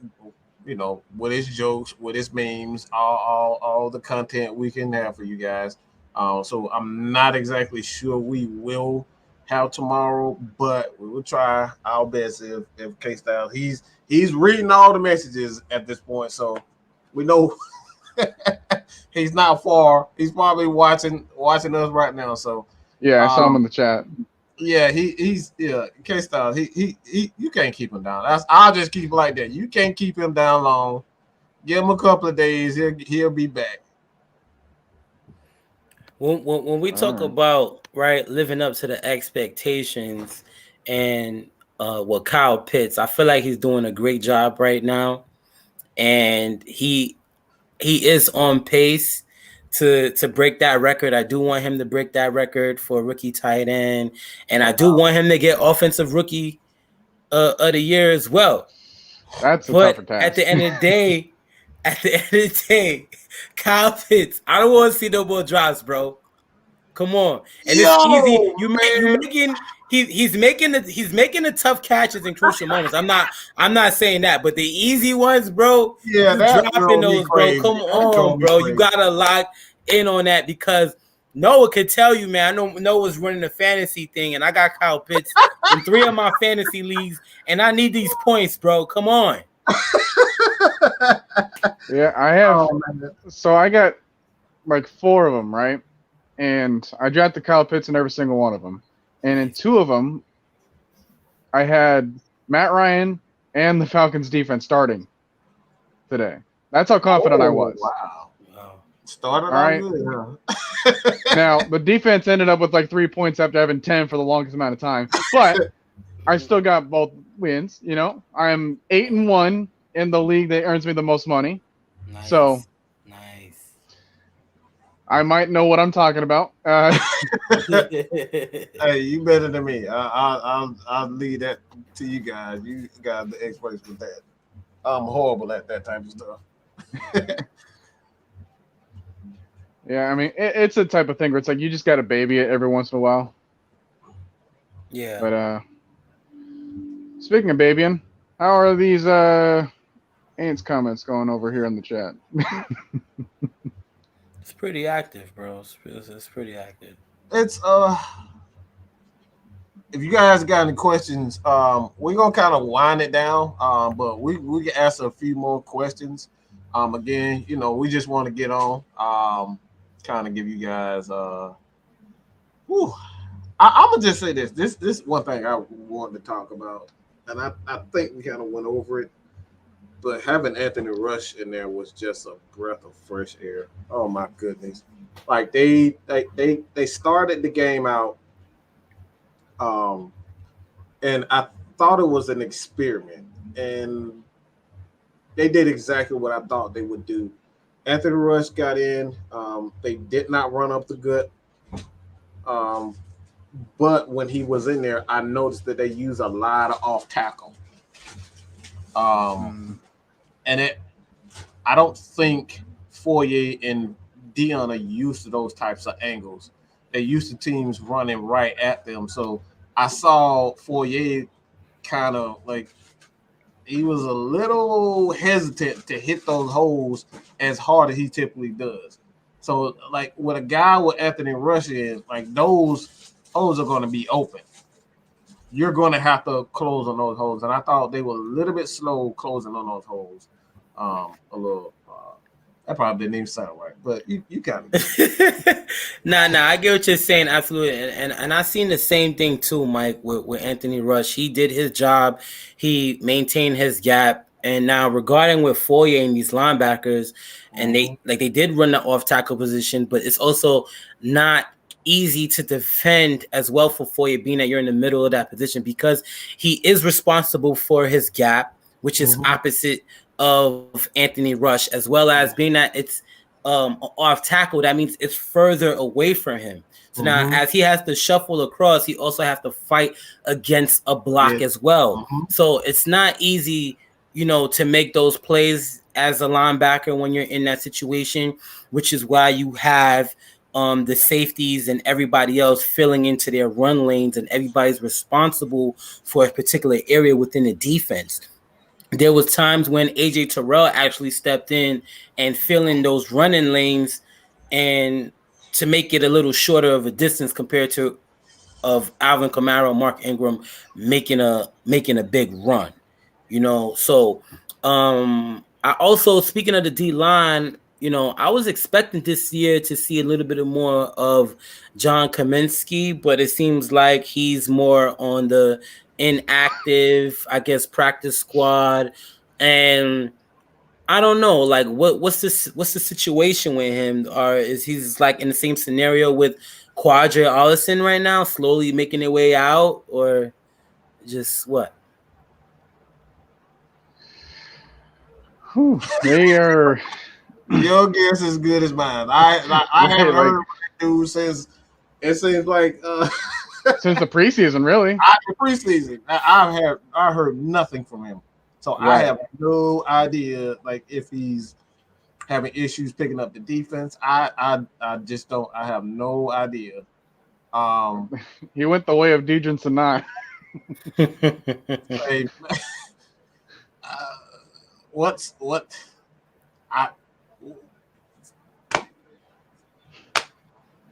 with his jokes, with his memes, all the content we can have for you guys. So I'm not exactly sure we will have tomorrow, but we will try our best if K-Styles. He's reading all the messages at this point, so we know he's not far. He's probably watching us right now. So yeah, I saw him in the chat. Yeah, he's K-Styles. He you can't keep him down. I'll just keep it like that. You can't keep him down long. Give him a couple of days. He'll be back. When we talk about living up to the expectations and with Kyle Pitts, I feel like he's doing a great job right now, and he is on pace to break that record. I do want him to break that record for rookie tight end, and I do want him to get offensive rookie of the year as well. That's a tougher task. At the end of the day, Kyle Pitts, I don't want to see no more drops, bro. Come on, and it's easy. He's making the tough catches in crucial moments. I'm not saying that, but the easy ones, bro. Yeah, that's dropping those, bro. Come on, bro. You gotta lock in on that because Noah could tell you, man. I know Noah's running a fantasy thing, and I got Kyle Pitts in 3 of my fantasy leagues, and I need these points, bro. Come on. Yeah, I have. Oh, So I got like 4 of them, right? And I drafted Kyle Pitts in every single one of them. And in 2 of them, I had Matt Ryan and the Falcons defense starting today. That's how confident I was. Wow. Wow. Started All out right. good, huh? Now, the defense ended up with like 3 points after having 10 for the longest amount of time. But I still got both wins. You know, I'm 8-1 in the league that earns me the most money. Nice. So nice. I might know what I'm talking about. Hey, you better than me. I'll leave that to you guys. You guys the experts with that. I'm horrible at that type of stuff. Yeah, I mean, it's a type of thing where it's like you just got to baby it every once in a while. Yeah. But speaking of babying, how are these Aints comments going over here in the chat? It's pretty active, bro. It's pretty active. It's if you guys got any questions, we're gonna kind of wind it down. But we can answer a few more questions. Again, you know, we just want to get on. Kind of give you guys I'm gonna just say this one thing I wanted to talk about, and I think we kind of went over it, but having Anthony Rush in there was just a breath of fresh air. Oh my goodness. Like they started the game out, and I thought it was an experiment, and they did exactly what I thought they would do. Anthony Rush got in. They did not run up the gut. But when he was in there, I noticed that they use a lot of off tackle. And I don't think Foyer and Dion are used to those types of angles. They're used to teams running right at them. So I saw Foyer kind of like he was a little hesitant to hit those holes as hard as he typically does. So, like with a guy with Anthony Rush in, like those holes are going to be open. You're going to have to close on those holes. And I thought they were a little bit slow closing on those holes. A little. That probably didn't even sound right, but you kind of. Nah, I get what you're saying, absolutely, and I seen the same thing too, Mike, with Anthony Rush. He did his job, he maintained his gap, and now regarding with Foyer and these linebackers, and they did run the off tackle position, but it's also not easy to defend as well for Foyer, being that you're in the middle of that position, because he is responsible for his gap, which is opposite of Anthony Rush, as well as being that it's off tackle, that means it's further away from him. So now as he has to shuffle across, he also has to fight against a block as well. So it's not easy, you know, to make those plays as a linebacker when you're in that situation, which is why you have the safeties and everybody else filling into their run lanes, and everybody's responsible for a particular area within the defense. There was times when AJ Terrell actually stepped in and fill in those running lanes, and to make it a little shorter of a distance compared to of Alvin Kamara, Mark Ingram making a big run, you know. So I also, speaking of the D line, you know, I was expecting this year to see a little bit more of John Kaminsky, but it seems like he's more on the inactive, I guess, practice squad. And I don't know, like what's the situation with him? Or is he's like in the same scenario with Quadra Allison right now, slowly making their way out, or just what? They are. Your guess is as good as mine. I haven't heard what that dude says. It seems like since the preseason, really. The preseason, I heard nothing from him, so I have no idea. Like if he's having issues picking up the defense, I just don't. I have no idea. He went the way of Dejan Sinai. Hey, what?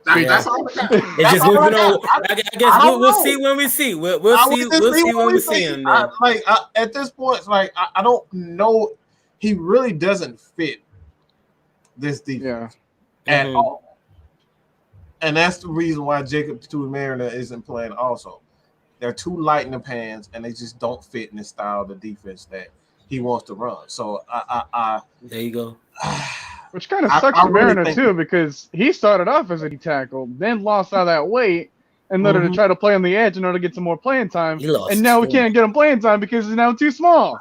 That's all I got. It's just moving on. I guess we'll see when we see. We'll see when we see him. At this point, it's like I don't know he really doesn't fit this defense at all. And that's the reason why Jacob Mariner isn't playing also. They're too light in the pants, and they just don't fit in the style of the defense that he wants to run. So there you go. Which kind of sucks for Mariner too, because he started off as a D tackle, then lost all that weight in order to try to play on the edge in order to get some more playing time. And now we can't get him playing time because he's now too small.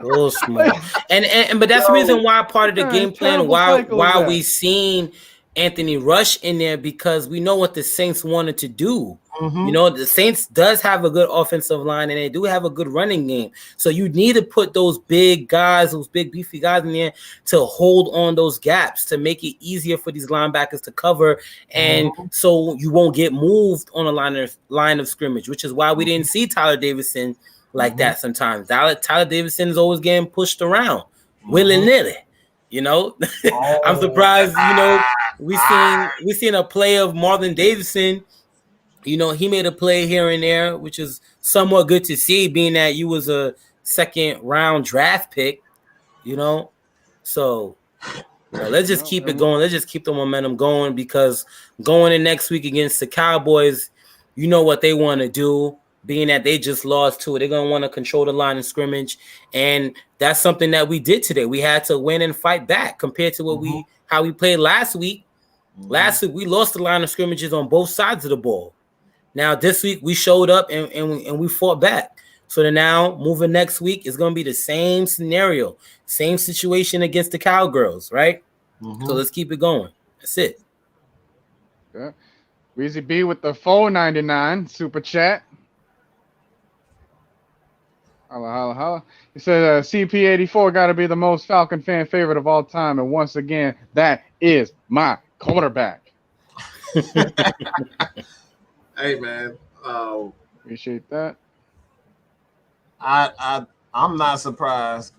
Real small. But that's the reason why part of the game plan why we seen Anthony Rush in there, because we know what the Saints wanted to do. You know, the Saints does have a good offensive line, and they do have a good running game. So you need to put those big guys, those big beefy guys in there to hold on those gaps, to make it easier for these linebackers to cover, and so you won't get moved on a line of scrimmage, which is why we didn't see Tyler Davidson like that sometimes. Tyler Davidson is always getting pushed around willy-nilly. You know, I'm surprised, you know, we seen a play of Marlon Davidson. You know, he made a play here and there, which is somewhat good to see, being that you was a second-round draft pick, you know. So, you know, let's just keep it going. Let's just keep the momentum going, because going in next week against the Cowboys, you know what they want to do, being that they just lost to it. They're going to want to control the line of scrimmage, and that's something that we did today. We had to win and fight back compared to what how we played last week. Last week, we lost the line of scrimmages on both sides of the ball. Now, this week, we showed up and we fought back. So then now, moving next week, is going to be the same scenario, same situation against the Cowgirls, right? So let's keep it going. That's it. Yeah. Weezy B with the $4.99 super chat. Holla, holla, holla. He said CP84 got to be the most Falcon fan favorite of all time. And once again, that is my quarterback. Hey, man. Appreciate that. I'm not surprised.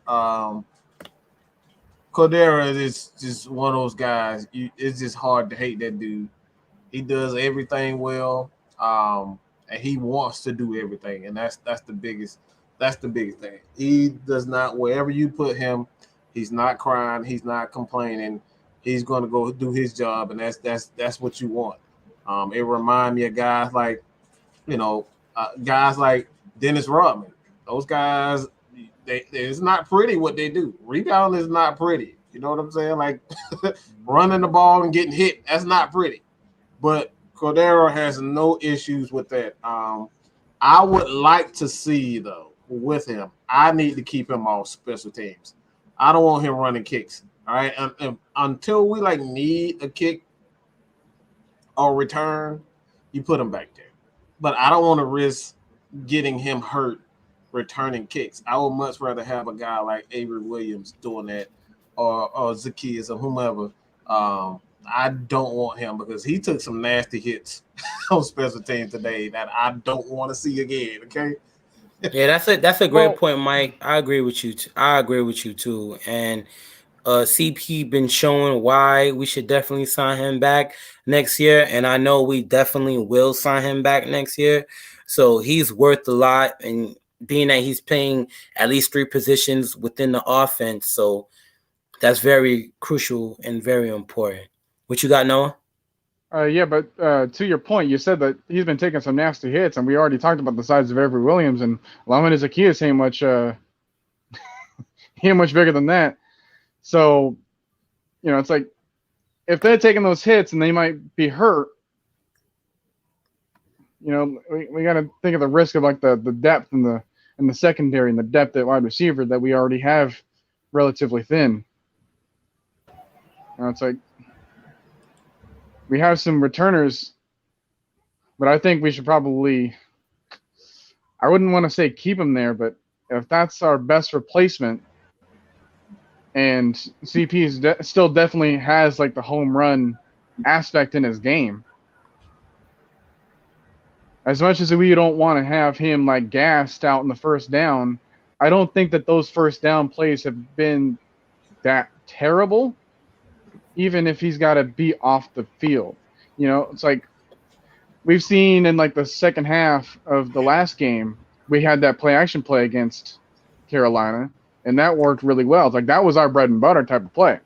Cordero is just one of those guys. It's just hard to hate that dude. He does everything well, and he wants to do everything, and that's the biggest thing. He does not, wherever you put him, he's not crying, he's not complaining. He's going to go do his job, and that's what you want. It reminds me of guys like, guys like Dennis Rodman. Those guys, it's not pretty what they do. Rebounding is not pretty. You know what I'm saying? Like running the ball and getting hit, that's not pretty. But Cordero has no issues with that. I would like to see, though, with him, I need to keep him off special teams. I don't want him running kicks. All right. And until we need a kick or return, you put him back there. But I don't want to risk getting him hurt returning kicks. I would much rather have a guy like Avery Williams doing that, or Zacchaeus or whomever. I don't want him, because he took some nasty hits on special teams today that I don't want to see again. Okay. Yeah, that's a great point, Mike. I agree with you. I agree with you too. And CP been showing why we should definitely sign him back next year, and I know we definitely will sign him back next year. So he's worth a lot, and being that he's playing at least 3 positions within the offense, so that's very crucial and very important. What you got, Noah? Yeah, but to your point, you said that he's been taking some nasty hits, and we already talked about the size of Avery Williams, and Lamin Zacchaeus ain't much bigger than that. So, it's like if they're taking those hits and they might be hurt, we got to think of the risk of like the depth in the secondary and the depth at wide receiver that we already have relatively thin. It's like we have some returners, but I think we should probably, I wouldn't want to say keep them there, but if that's our best replacement, and CP still definitely has like the home run aspect in his game, as much as we don't want to have him like gassed out in the first down, I don't think that those first down plays have been that terrible, even if he's got to be off the field. It's like we've seen in like the second half of the last game, we had that play action play against Carolina, and that worked really well. It's like that was our bread and butter type of play.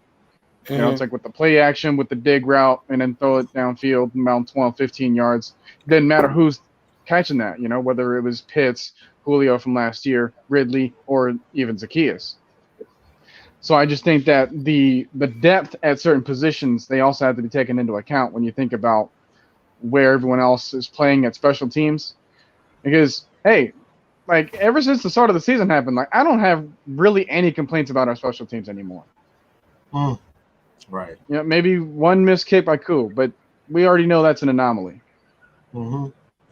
You know, it's like with the play action, with the dig route, and then throw it downfield, around 12, 15 yards. Didn't matter who's catching that, you know, whether it was Pitts, Julio from last year, Ridley, or even Zacchaeus. So I just think that the depth at certain positions, they also have to be taken into account when you think about where everyone else is playing at special teams. Because, hey, like ever since the start of the season happened, like I don't have really any complaints about our special teams anymore. Right. You know, maybe one missed kick by Koo, but we already know that's an anomaly.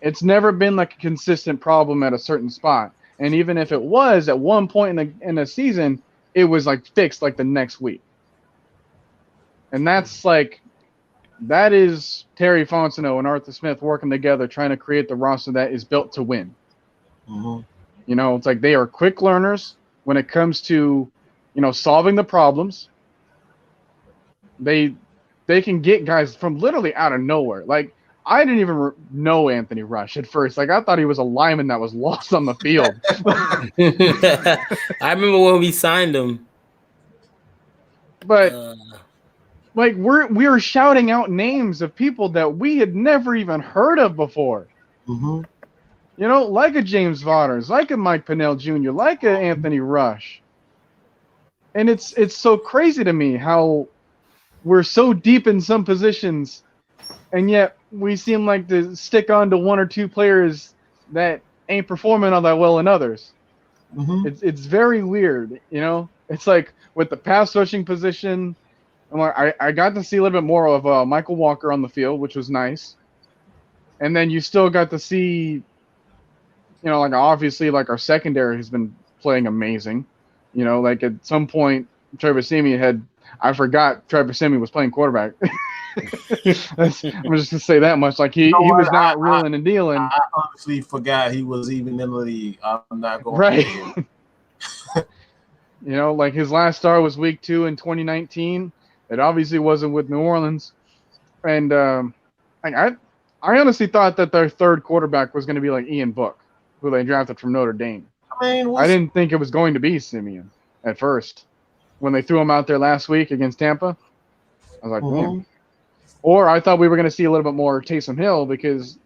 It's never been like a consistent problem at a certain spot. And even if it was at one point in the season, it was like fixed like the next week. And that's like, that is Terry Fontenot and Arthur Smith working together trying to create the roster that is built to win. You know, it's like they are quick learners when it comes to, you know, solving the problems. They can get guys from literally out of nowhere. Like, I didn't even know Anthony Rush at first. Like, I thought he was a lineman that was lost on the field. I remember when we signed him. But, like, we were shouting out names of people that we had never even heard of before. You know, like a James Vaughters, like a Mike Pennell Jr., like a Anthony Rush. And it's so crazy to me how we're so deep in some positions, and yet we seem like to stick on to one or two players that ain't performing all that well in others. It's very weird, you know? It's like with the pass rushing position, I got to see a little bit more of Michael Walker on the field, which was nice. And then you still got to see, you know, like obviously like our secondary has been playing amazing. You know, like at some point, Trevor Siemian I forgot Trevor Siemian was playing quarterback. I'm just going to say that much. Like he was not reeling and dealing. I honestly forgot he was even in the league. I'm not going to. You know, like his last start was week 2 in 2019. It obviously wasn't with New Orleans. And I honestly thought that their third quarterback was going to be like Ian Book, who they drafted from Notre Dame. I didn't think it was going to be Simeon at first. When they threw him out there last week against Tampa, I was like, man. Or I thought we were going to see a little bit more Taysom Hill because,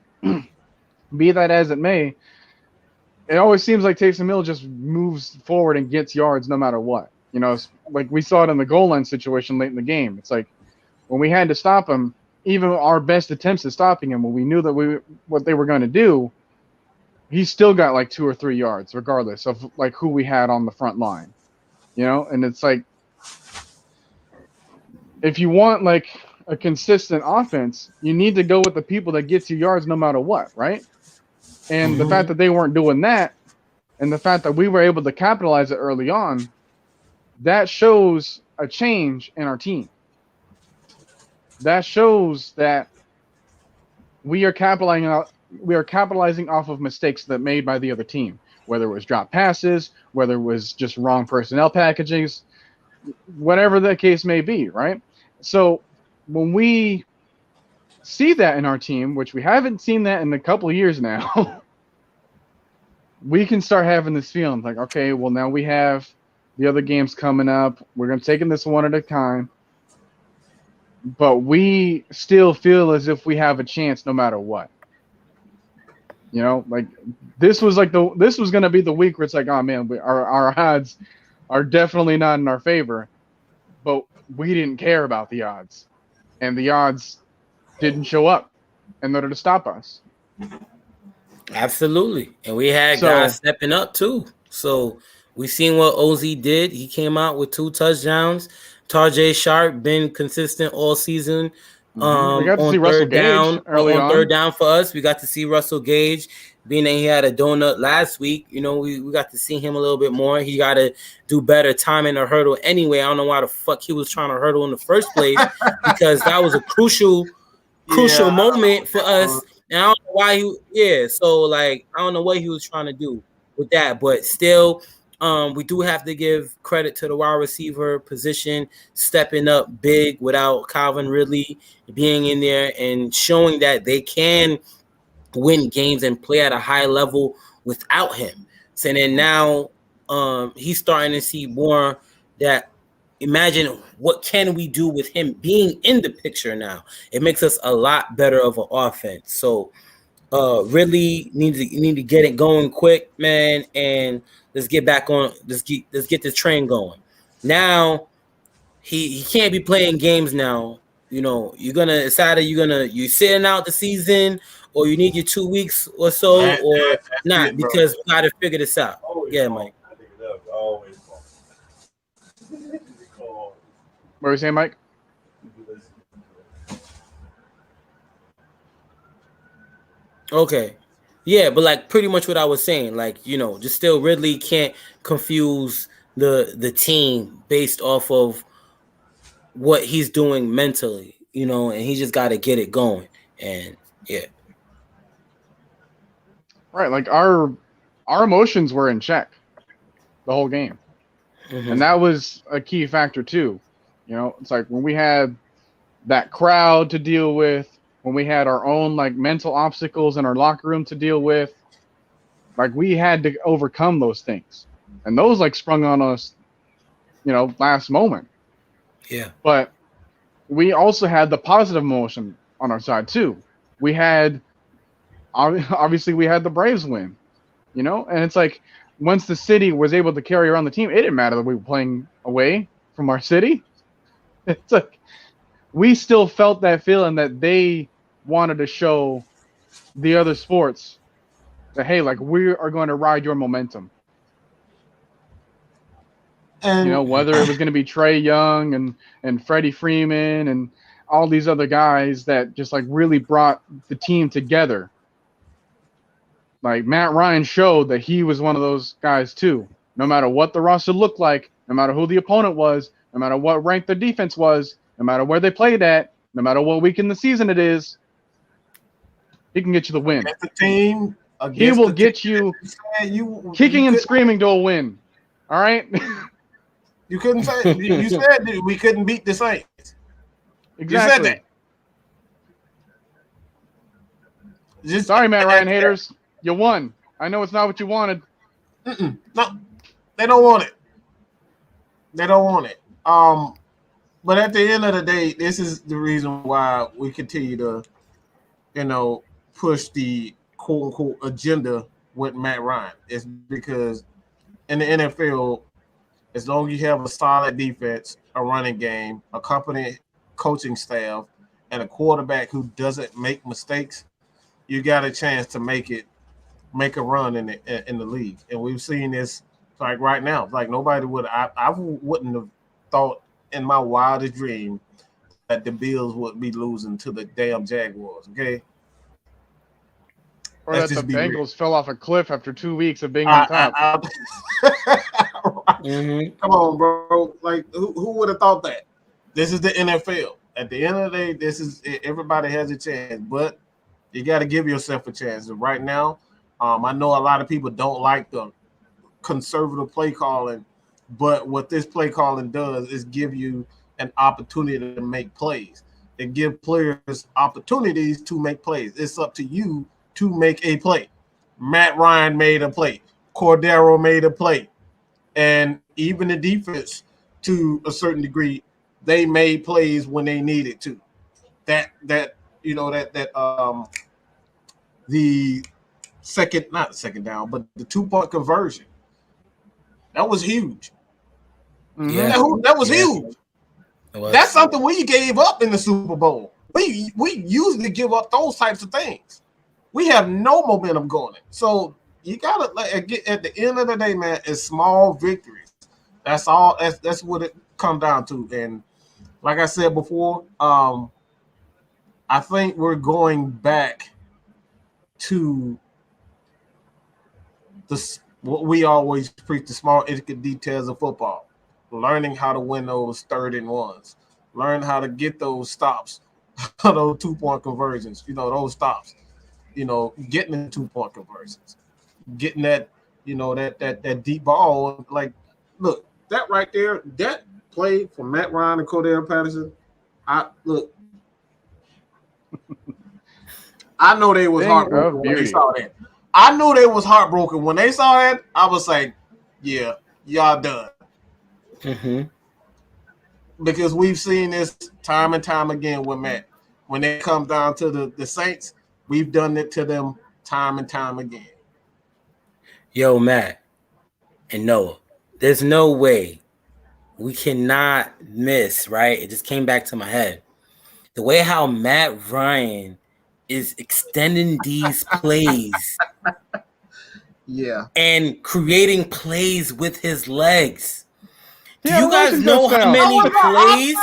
be that as it may, it always seems like Taysom Hill just moves forward and gets yards no matter what. You know, like we saw it in the goal line situation late in the game. It's like when we had to stop him, even our best attempts at stopping him, when we knew that what they were going to do, he still got like 2 or 3 yards, regardless of like who we had on the front line. You know, and it's like, if you want like a consistent offense, you need to go with the people that gets you yards no matter what, right? And the fact that they weren't doing that, and the fact that we were able to capitalize it early on, that shows a change in our team. That shows that we are capitalizing off of mistakes that made by the other team. Whether it was drop passes, whether it was just wrong personnel packages, whatever the case may be, right? So when we see that in our team, which we haven't seen that in a couple of years now, we can start having this feeling like, okay, well, now we have the other games coming up. We're going to take this one at a time. But we still feel as if we have a chance no matter what. You know, like this was going to be the week where it's like, oh man, our odds are definitely not in our favor, but we didn't care about the odds, and the odds didn't show up in order to stop us. Absolutely, and we had guys stepping up too. So we seen what OZ did. He came out with 2 touchdowns. Tarjay Sharp been consistent all season. We got to see Russell Gage early on. Third down for us. We got to see Russell Gage, being that he had a donut last week. You know, we got to see him a little bit more. He got to do better timing the hurdle anyway. I don't know why the fuck he was trying to hurdle in the first place, because that was a crucial moment for us. And I don't know why so like I don't know what he was trying to do with that, but still. We do have to give credit to the wide receiver position, stepping up big without Calvin Ridley being in there and showing that they can win games and play at a high level without him. So then now he's starting to see more that. Imagine what can we do with him being in the picture now. It makes us a lot better of an offense. So really need to get it going quick, man, and let's get back on. Let's get the train going. Now he can't be playing games now. You know, it's either you sitting out the season or you need your 2 weeks or so or not because we gotta figure this out. Yeah, Mike. What were you saying, Mike? Okay. Yeah, but like pretty much what I was saying, like, you know, just still Ridley can't confuse the team based off of what he's doing mentally, you know, and he just got to get it going. And yeah. Right, like our emotions were in check the whole game. Mm-hmm. And that was a key factor too. You know, it's like when we had that crowd to deal with, when we had our own like mental obstacles in our locker room to deal with, like we had to overcome those things. And those like sprung on us, you know, last moment. Yeah. But we also had the positive emotion on our side too. We had, obviously we had the Braves win, you know, and it's like once the city was able to carry around the team, it didn't matter that we were playing away from our city. It's like we still felt that feeling that they wanted to show the other sports that, hey, like we are going to ride your momentum. And, you know, whether it was going to be Trey Young and Freddie Freeman and all these other guys that just like really brought the team together. Like Matt Ryan showed that he was one of those guys too. No matter what the roster looked like, no matter who the opponent was, no matter what rank the defense was, no matter where they played at, no matter what week in the season it is, he can get you the win. Against the team, he will get you kicking and screaming to a win. All right? You couldn't say you said we couldn't beat the Saints. Exactly. You said that. Sorry, Matt Ryan haters. You won. I know it's not what you wanted. No, they don't want it. They don't want it. But at the end of the day, this is the reason why we continue to, you know, push the quote unquote agenda with Matt Ryan. It's because in the NFL, as long as you have a solid defense, a running game, a competent coaching staff, and a quarterback who doesn't make mistakes, you got a chance to make a run in the league. And we've seen this like right now. Like nobody would I wouldn't have thought in my wildest dream that the Bills would be losing to the damn Jaguars, okay? Or that the Bengals fell off a cliff after 2 weeks of being on top. Mm-hmm. Come on, bro. Like, who would have thought that? This is the NFL. At the end of the day, this is everybody has a chance, but you got to give yourself a chance. And right now, I know a lot of people don't like the conservative play calling, but what this play calling does is give you an opportunity to make plays. It gives players opportunities to make plays. It's up to you to make a play. Matt Ryan made a play. Cordero made a play. And even the defense, to a certain degree, they made plays when they needed to. The second, not the second down, but the 2-point conversion. That was huge. Yeah. That was huge. That's something we gave up in the Super Bowl. We usually give up those types of things. We have no momentum going. So you gotta get at the end of the day, man. It's small victories. That's all. That's what it comes down to. And like I said before, I think we're back to what we always preach: the small, intricate details of football. Learning how to win those 3rd and 1s. Learn how to get those stops, those 2-point conversions. You know, those stops. You know, getting the 2-point conversions, getting that, you know, that deep ball. Like, look, that right there, that play from Matt Ryan and Cordell Patterson. I know they was heartbroken when they saw that. I knew they was heartbroken when they saw that. I was like, yeah, y'all done. Because we've seen this time and time again with Matt. When it comes down to the Saints, we've done it to them time and time again. Yo, Matt and Noah, there's no way we cannot miss, right? It just came back to my head. The way how Matt Ryan is extending these plays. Yeah. And creating plays with his legs. Do Yeah, you guys know how many plays?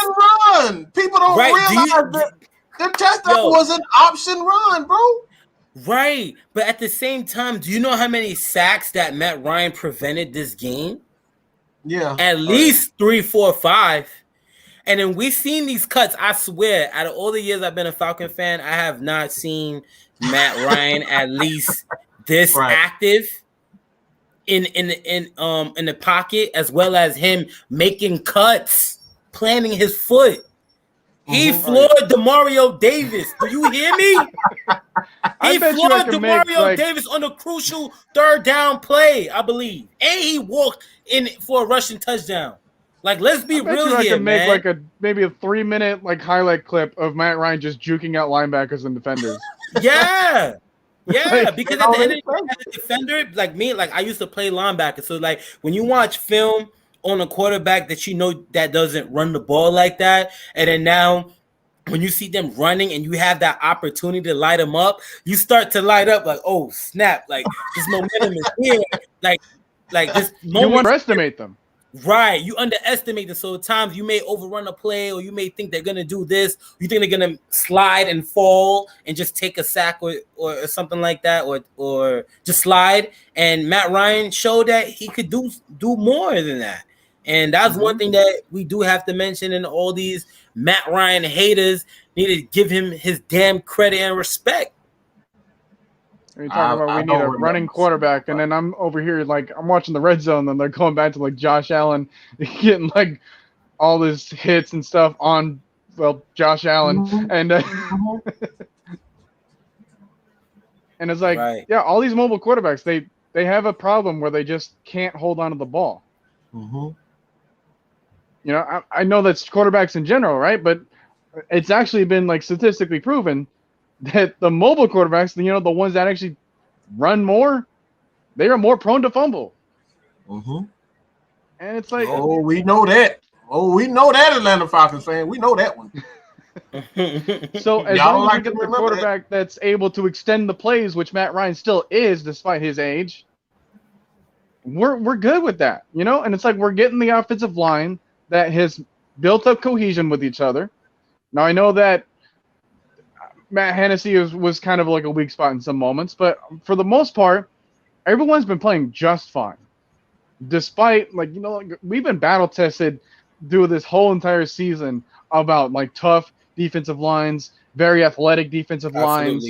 Run. People don't realize that the touchdown was an option run, bro. Right. But at the same time, do you know how many sacks that Matt Ryan prevented this game? Yeah. At least 3, 4, 5. And then we've seen these cuts. I swear, out of all the years I've been a Falcon fan, I have not seen Matt Ryan at least this active in the pocket, as well as him making cuts, planting his foot. He floored DeMario Davis. Do you hear me? He floored DeMario Davis on a crucial third down play, I believe. And he walked in for a rushing touchdown. Like, let's be real here, man. I could make maybe a 3-minute highlight clip of Matt Ryan just juking out linebackers and defenders. Yeah. Yeah, because at the end of the day, as a defender, like me, I used to play linebacker. So, when you watch film on a quarterback that you know that doesn't run the ball like that, and then now when you see them running and you have that opportunity to light them up, you start to light up like, oh, snap. Like, this momentum is here. Like this moment. You underestimate them. Right, you underestimate them. So at times you may overrun a play, or you may think they're gonna do this. You think they're gonna slide and fall and just take a sack or something like that, or just slide. And Matt Ryan showed that he could do more than that. And that's one thing that we do have to mention. And all these Matt Ryan haters need to give him his damn credit and respect. You're talking about we need a running quarterback, and then I'm over here I'm watching the red zone, and they're going back to Josh Allen getting all his hits and stuff on Josh Allen, and and it's all these mobile quarterbacks they have a problem where they just can't hold on to the ball. You know, I know that's quarterbacks in general, right? But it's actually been statistically proven that the mobile quarterbacks, the ones that actually run more, they are more prone to fumble. And it's we know that. We know that, Atlanta Falcons fan. We know that one. So as long as we get the quarterback that's able to extend the plays, which Matt Ryan still is, despite his age, we're good with that, And it's we're getting the offensive line that has built up cohesion with each other. Now I know that Matt Hennessy was kind of a weak spot in some moments, but for the most part, everyone's been playing just fine. Despite we've been battle tested through this whole entire season about tough defensive lines, very athletic defensive lines.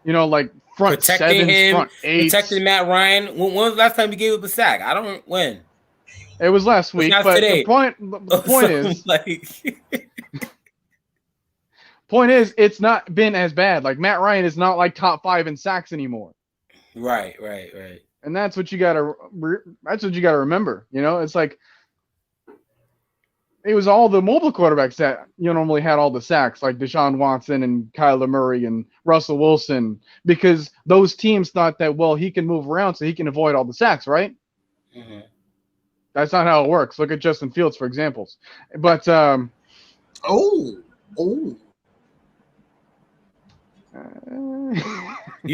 Front protecting sevens, him, front eights. Protecting Matt Ryan. When was the last time you gave up a sack? I don't win. It was last week, but today. The point is point is, it's not been as bad. Matt Ryan is not top 5 in sacks anymore. Right. And that's what you gotta remember. It's it was all the mobile quarterbacks that normally had all the sacks, like Deshaun Watson and Kyler Murray and Russell Wilson, because those teams thought that he can move around so he can avoid all the sacks, right? That's not how it works. Look at Justin Fields for examples. But you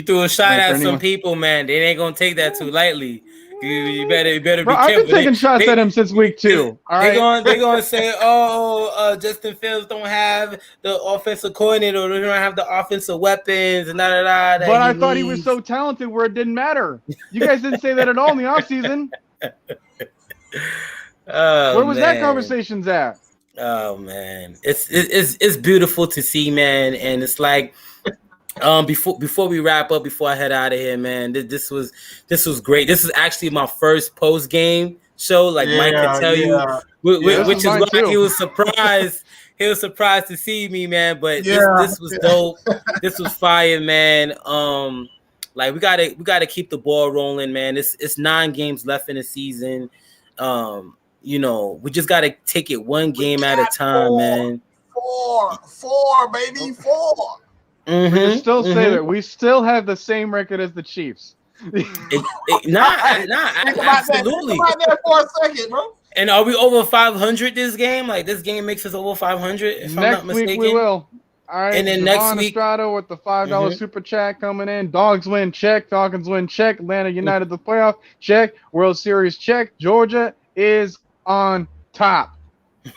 threw a shot at some people, man. They ain't gonna take that too lightly. You better be careful. I've been taking shots at him since week 2. All right? They're gonna say, Justin Fields don't have the offensive coordinator, or they don't have the offensive weapons, and da. But I thought he was so talented where it didn't matter. You guys didn't say that at all in the offseason. Where was that conversation's at? Oh man, it's beautiful to see, man, and it's before we wrap up, before I head out of here, man, this was great. This is actually my first post game show. Mike can tell you, which is why he was surprised. He was surprised to see me, man. But this was dope. This was fire, man. Like we gotta keep the ball rolling, man. It's 9 games left in the season. You know, we just gotta take it one game at a time, man. 4, baby, 4. We can still say that we still have the same record as the Chiefs. Absolutely. Think about that for a second, bro. And are we over 500 this game? Like this game makes us over 500, if I'm not mistaken. Next week we will. All right. And then Javon next week, Estrada with the $5 super chat coming in. Dogs win, check. Falcons win, check. Atlanta United the playoff, check. World Series, check. Georgia is on top.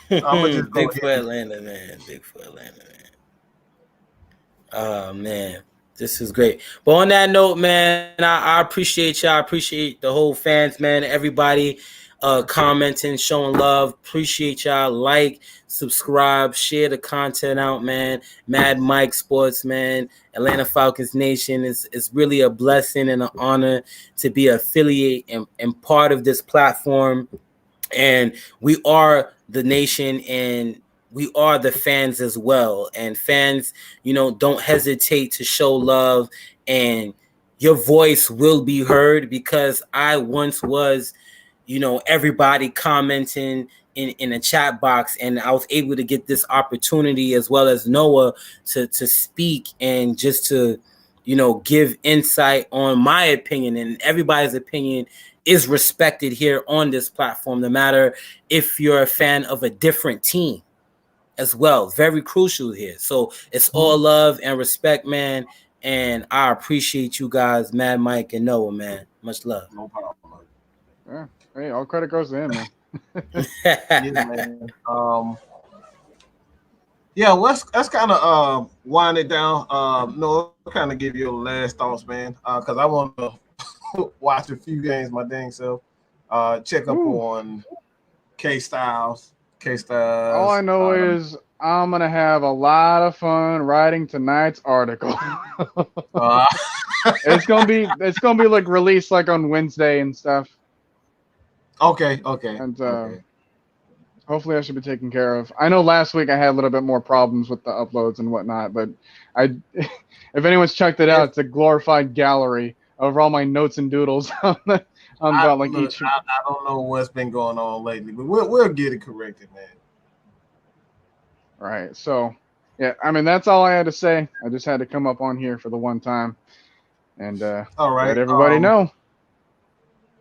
Big for Atlanta, man. Big for Atlanta, man. Oh man, this is great. But on that note, man, I appreciate y'all. I appreciate the whole fans, man. Everybody commenting, showing love. Appreciate y'all. Like, subscribe, share the content out, man. Mad Mike Sports, man. Atlanta Falcons Nation. It's really a blessing and an honor to be affiliate and part of this platform. And we are the nation, and we are the fans as well. And fans, you know, don't hesitate to show love, and your voice will be heard, because I once was, you know, everybody commenting in a chat box, and I was able to get this opportunity, as well as Noah, to speak and just to, you know, give insight on my opinion, and everybody's opinion is respected here on this platform, no matter if you're a fan of a different team as well. Very crucial here. So it's all love and respect, man. And I appreciate you guys, Mad Mike and Noah, man. Much love. No problem. Yeah. Hey, all credit goes to him, man. Yeah, man. Yeah, let's kind of wind it down. No, kind of give you your last thoughts, man, because I want to watch a few games my dang self. Check up on K-Styles. All I know is I'm gonna have a lot of fun writing tonight's article. It's gonna be like released like on Wednesday and stuff. Okay. And hopefully I should be taken care of. I know last week I had a little bit more problems with the uploads and whatnot, but if anyone's checked it out, it's a glorified gallery of all my notes and doodles on each. I don't know what's been going on lately, but we'll get it corrected, man. Right. So, yeah, I mean, that's all I had to say. I just had to come up on here for the one time and all right, let everybody know.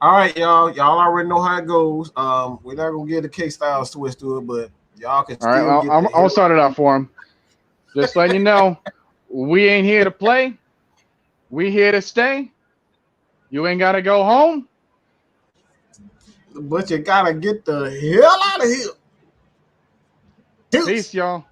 All right, y'all. Y'all already know how it goes. We're not gonna get the K-Styles twist to it, but y'all can. All right, I'll start it out for him. Just letting you know, we ain't here to play. We here to stay. You ain't gotta go home, but you gotta get the hell out of here. Peace, y'all.